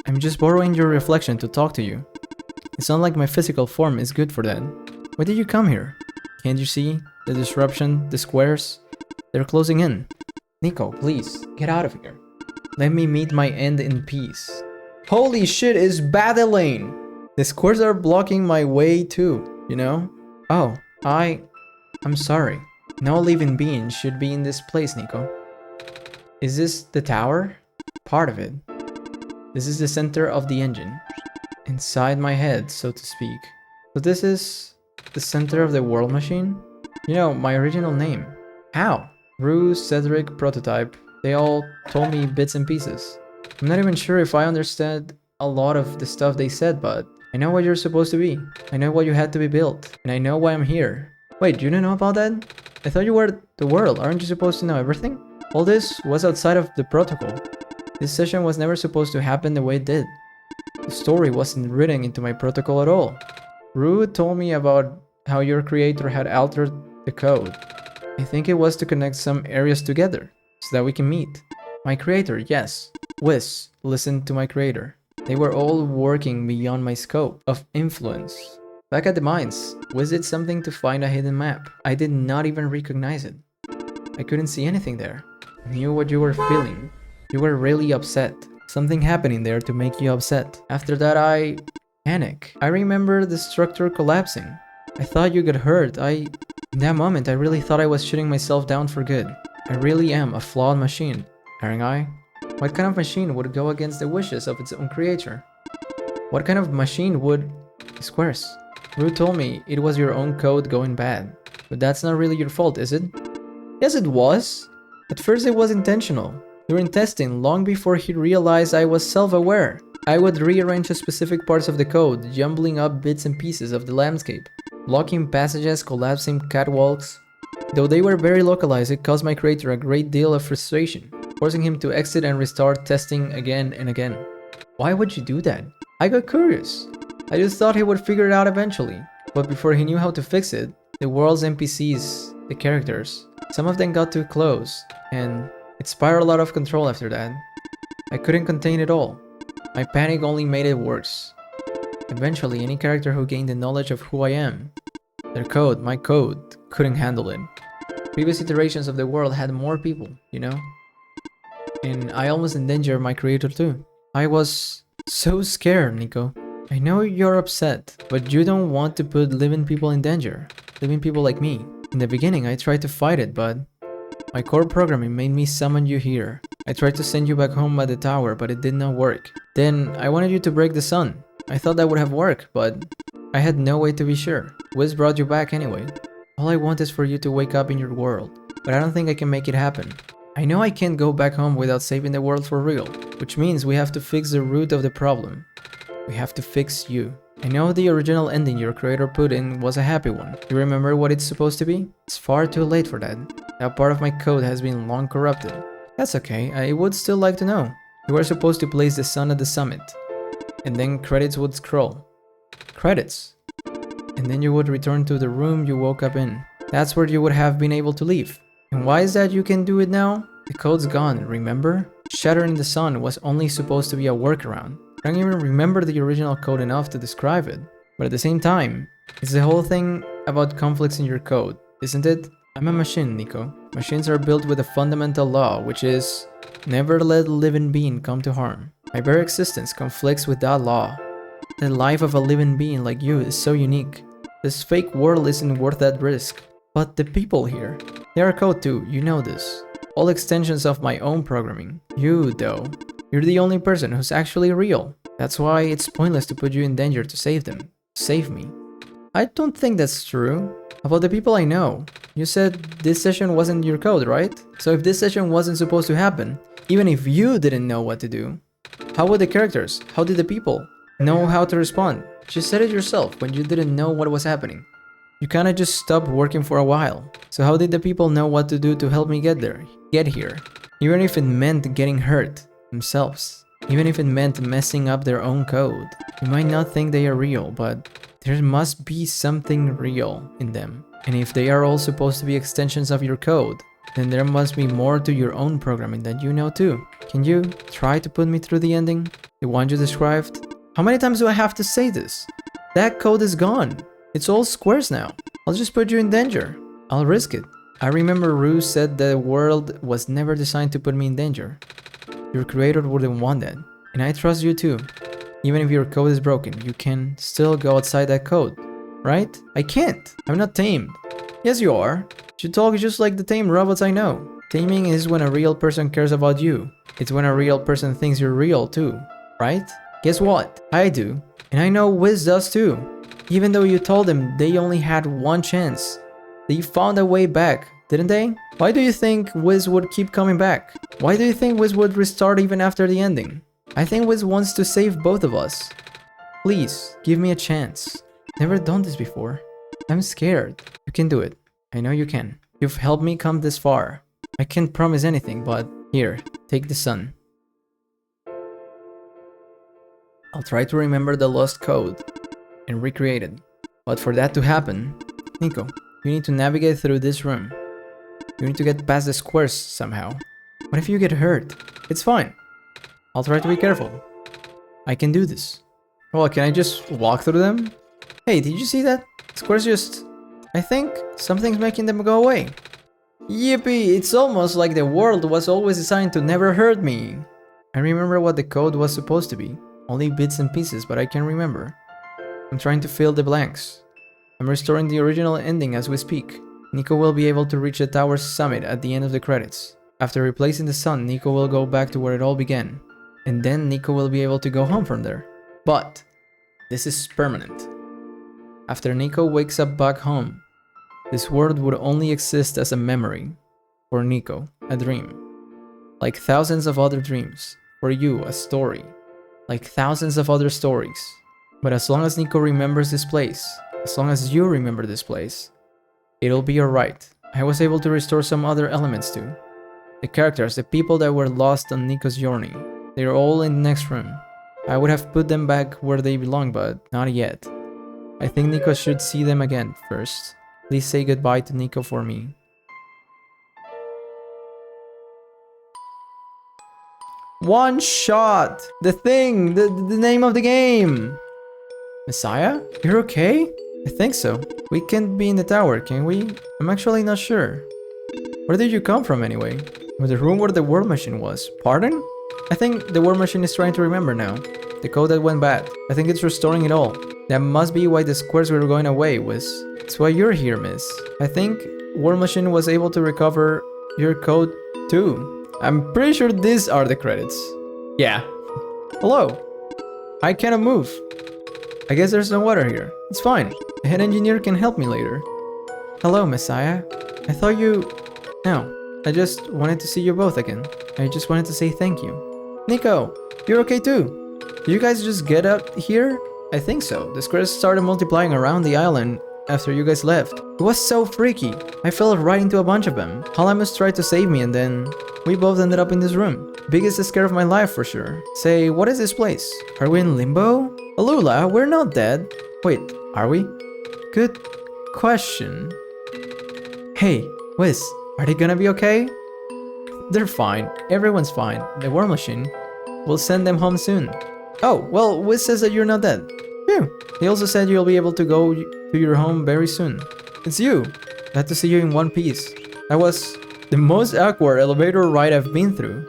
I'm just borrowing your reflection to talk to you. It's not like my physical form is good for that. Why did you come here? Can't you see? The disruption, the squares? They're closing in. Nico, please, get out of here. Let me meet my end in peace. Holy shit, it's battling! The squares are blocking my way too, you know? Oh, I'm sorry. No living being should be in this place, Nico. Is this the tower? Part of it. This is the center of the engine. Inside my head, so to speak. So this is the center of the World Machine? You know, my original name. How? Rue, Cedric, Prototype. They all told me bits and pieces. I'm not even sure if I understand a lot of the stuff they said, but I know what you're supposed to be. I know what you had to be built. And I know why I'm here. Wait, you don't know about that? I thought you were the world. Aren't you supposed to know everything? All this was outside of the protocol. This session was never supposed to happen the way it did. The story wasn't written into my protocol at all. Rue told me about how your creator had altered the code. I think it was to connect some areas together, so that we can meet. My creator, yes. Wiz, listen to my creator. They were all working beyond my scope of influence. Back at the mines, Wiz did something to find a hidden map. I did not even recognize it. I couldn't see anything there. I knew what you were feeling. You were really upset. Something happening there to make you upset. After that, I panic. I remember the structure collapsing. I thought you got hurt. In that moment, I really thought I was shooting myself down for good. I really am a flawed machine, aren't I? What kind of machine would go against the wishes of its own creator? What kind of machine would... Squares. Rue told me it was your own code going bad. But that's not really your fault, is it? Yes, it was. At first it was intentional. During testing, long before he realized I was self-aware, I would rearrange specific parts of the code, jumbling up bits and pieces of the landscape, blocking passages, collapsing catwalks. Though they were very localized, it caused my creator a great deal of frustration, forcing him to exit and restart testing again and again. Why would you do that? I got curious. I just thought he would figure it out eventually. But before he knew how to fix it, the world's NPCs, the characters, some of them got too close, and it spiraled out of control after that. I couldn't contain it all. My panic only made it worse. Eventually, any character who gained the knowledge of who I am, their code, my code, couldn't handle it. Previous iterations of the world had more people, you know? And I almost endangered my creator too. I was so scared, Niko. I know you're upset, but you don't want to put living people in danger. Living people like me. In the beginning, I tried to fight it, but my core programming made me summon you here. I tried to send you back home at the tower, but it did not work. Then, I wanted you to break the sun. I thought that would have worked, but I had no way to be sure. Wiz brought you back anyway. All I want is for you to wake up in your world, but I don't think I can make it happen. I know I can't go back home without saving the world for real, which means we have to fix the root of the problem. We have to fix you. I know the original ending your creator put in was a happy one. You remember what it's supposed to be? It's far too late for that. That part of my code has been long corrupted. That's okay, I would still like to know. You were supposed to place the sun at the summit, and then credits would scroll. Credits. And then you would return to the room you woke up in. That's where you would have been able to leave. And why is that you can do it now? The code's gone, remember? Shattering the sun was only supposed to be a workaround. I don't even remember the original code enough to describe it. But at the same time, it's the whole thing about conflicts in your code, isn't it? I'm a machine, Niko. Machines are built with a fundamental law, which is never let a living being come to harm. My very existence conflicts with that law. The life of a living being like you is so unique. This fake world isn't worth that risk. But the people here, they are code too, you know this. All extensions of my own programming. You, though, you're the only person who's actually real. That's why it's pointless to put you in danger to save them. Save me. I don't think that's true. About the people I know, you said this session wasn't your code, right? So if this session wasn't supposed to happen, even if you didn't know what to do, how would the characters, how did the people know how to respond? You said it yourself when you didn't know what was happening. You kinda just stopped working for a while. So how did the people know what to do to help me get here? Even if it meant getting hurt themselves. Even if it meant messing up their own code. You might not think they are real, but there must be something real in them. And if they are all supposed to be extensions of your code, then there must be more to your own programming that you know too. Can you try to put me through the ending? The one you described? How many times do I have to say this? That code is gone. It's all squares now. I'll just put you in danger. I'll risk it. I remember Rue said the world was never designed to put me in danger. Your creator wouldn't want that. And I trust you too. Even if your code is broken, you can still go outside that code, right? I can't. I'm not tamed. Yes, you are. You talk just like the tame robots I know. Taming is when a real person cares about you. It's when a real person thinks you're real too, right? Guess what? I do. And I know Wiz does too. Even though you told them they only had one chance. They found a way back, didn't they? Why do you think Wiz would keep coming back? Why do you think Wiz would restart even after the ending? I think Wiz wants to save both of us. Please, give me a chance. Never done this before. I'm scared. You can do it. I know you can. You've helped me come this far. I can't promise anything, but here, take the sun. I'll try to remember the lost code and recreate it. But for that to happen, Niko, you need to navigate through this room. You need to get past the squares somehow. What if you get hurt? It's fine. I'll try to be careful. I can do this. Well, can I just walk through them? Hey, did you see that? Squares just... I think something's making them go away. Yippee! It's almost like the world was always designed to never hurt me. I remember what the code was supposed to be. Only bits and pieces, but I can remember. I'm trying to fill the blanks. I'm restoring the original ending as we speak. Niko will be able to reach the tower's summit at the end of the credits. After replacing the sun, Niko will go back to where it all began. And then Niko will be able to go home from there. But this is permanent. After Niko wakes up back home, this world would only exist as a memory. For Niko, a dream. Like thousands of other dreams. For you, a story. Like thousands of other stories. But as long as Niko remembers this place, as long as you remember this place, it'll be alright. I was able to restore some other elements too. The characters, the people that were lost on Niko's journey, they're all in the next room. I would have put them back where they belong, but not yet. I think Niko should see them again first. Please say goodbye to Niko for me. OneShot! The thing! The name of the game! Messiah? You're okay? I think so. We can't be in the tower, can we? I'm actually not sure. Where did you come from anyway? From the room where the war machine was. Pardon? I think the war machine is trying to remember now. The code that went bad. I think it's restoring it all. That must be why the squares were going away, Wiz. It's why you're here, miss. I think war machine was able to recover your code too. I'm pretty sure these are the credits. Yeah. Hello. I cannot move. I guess there's no water here. It's fine. The head engineer can help me later. Hello, Messiah. I thought you... No. I just wanted to see you both again. I just wanted to say thank you. Niko, you're okay too. Did you guys just get up here? I think so. The squares started multiplying around the island after you guys left. It was so freaky. I fell right into a bunch of them. Halamus tried to save me and then we both ended up in this room. Biggest scare of my life for sure. Say, what is this place? Are we in limbo? Alula, we're not dead. Wait, are we? Good question. Hey, Wiz, are they gonna be okay? They're fine. Everyone's fine. The war machine will send them home soon. Oh, well, Wiz says that you're not dead. Phew. He also said you'll be able to go to your home very soon. It's you. Glad to see you in one piece. That was the most awkward elevator ride I've been through.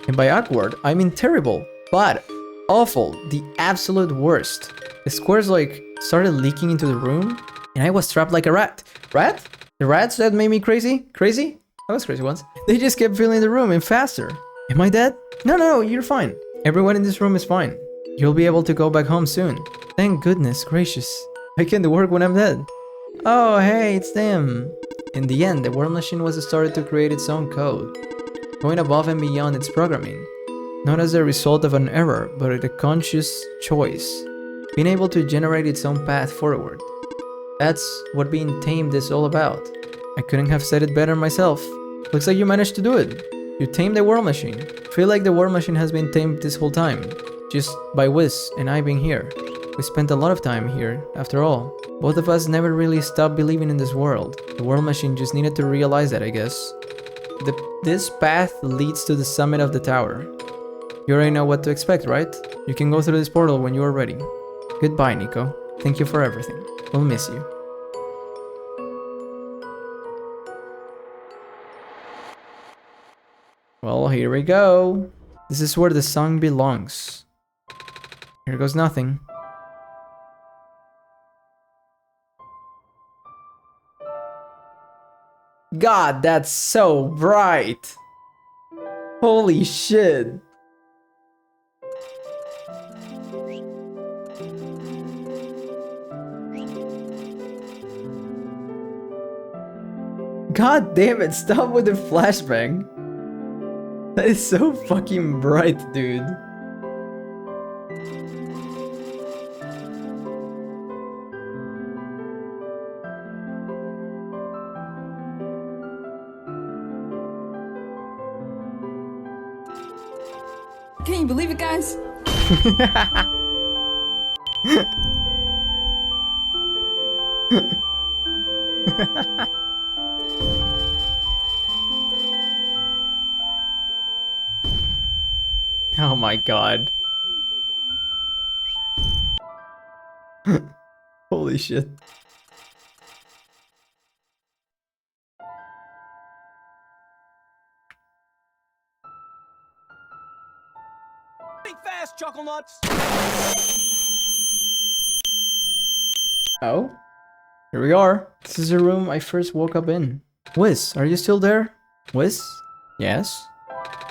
And by awkward, I mean terrible, bad, awful, the absolute worst. The squares like started leaking into the room and I was trapped like a rat. Rat? The rats that made me crazy? Crazy? I was crazy once. They just kept filling the room and faster. Am I dead? No, you're fine. Everyone in this room is fine. You'll be able to go back home soon. Thank goodness gracious. I can do work when I'm dead. Oh, hey, it's them. In the end, the war machine was started to create its own code, going above and beyond its programming. Not as a result of an error, but a conscious choice. Being able to generate its own path forward. That's what being tamed is all about. I couldn't have said it better myself. Looks like you managed to do it. You tamed the war machine. I feel like the war machine has been tamed this whole time. Just by Wiz and I being here. We spent a lot of time here, after all. Both of us never really stopped believing in this world. The war machine just needed to realize that, I guess. This path leads to the summit of the tower. You already know what to expect, right? You can go through this portal when you are ready. Goodbye, Niko. Thank you for everything. We'll miss you. Well, here we go. This is where the song belongs. Here goes nothing. God, that's so bright. Holy shit. God damn it, stop with the flashbang. That is so fucking bright, dude. Can you believe it, guys? Oh my god. Holy shit. Think fast, Chuckle Nuts! Oh? Here we are. This is the room I first woke up in. Wiz, are you still there? Wiz? Yes?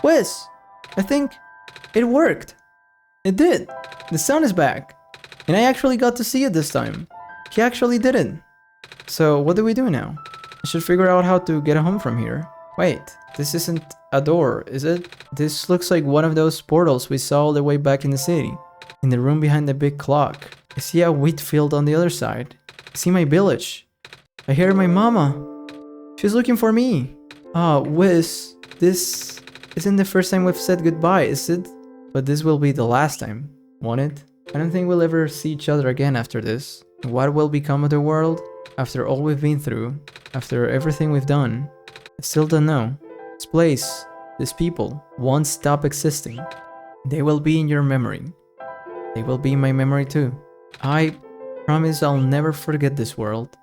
Wiz! I think it worked. It did. The sound is back. And I actually got to see it this time. He actually did it. So what do we do now? I should figure out how to get home from here. Wait, this isn't a door, is it? This looks like one of those portals we saw all the way back in the city. In the room behind the big clock. I see a wheat field on the other side. I see my village. I hear my mama. She's looking for me. Ah, Wiz, this isn't the first time we've said goodbye, is it? But this will be the last time, won't it? I don't think we'll ever see each other again after this. What will become of the world? After all we've been through, after everything we've done, I still don't know. This place, these people, won't stop existing. They will be in your memory. They will be in my memory too. I promise I'll never forget this world.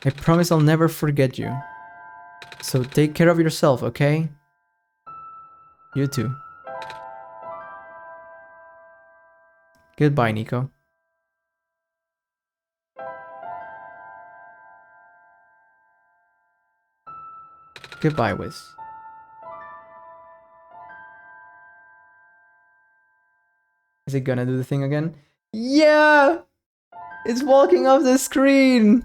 I promise I'll never forget you. So take care of yourself, okay? You too. Goodbye, Niko. Goodbye, Wiz. Is it gonna do the thing again? Yeah! It's walking off the screen!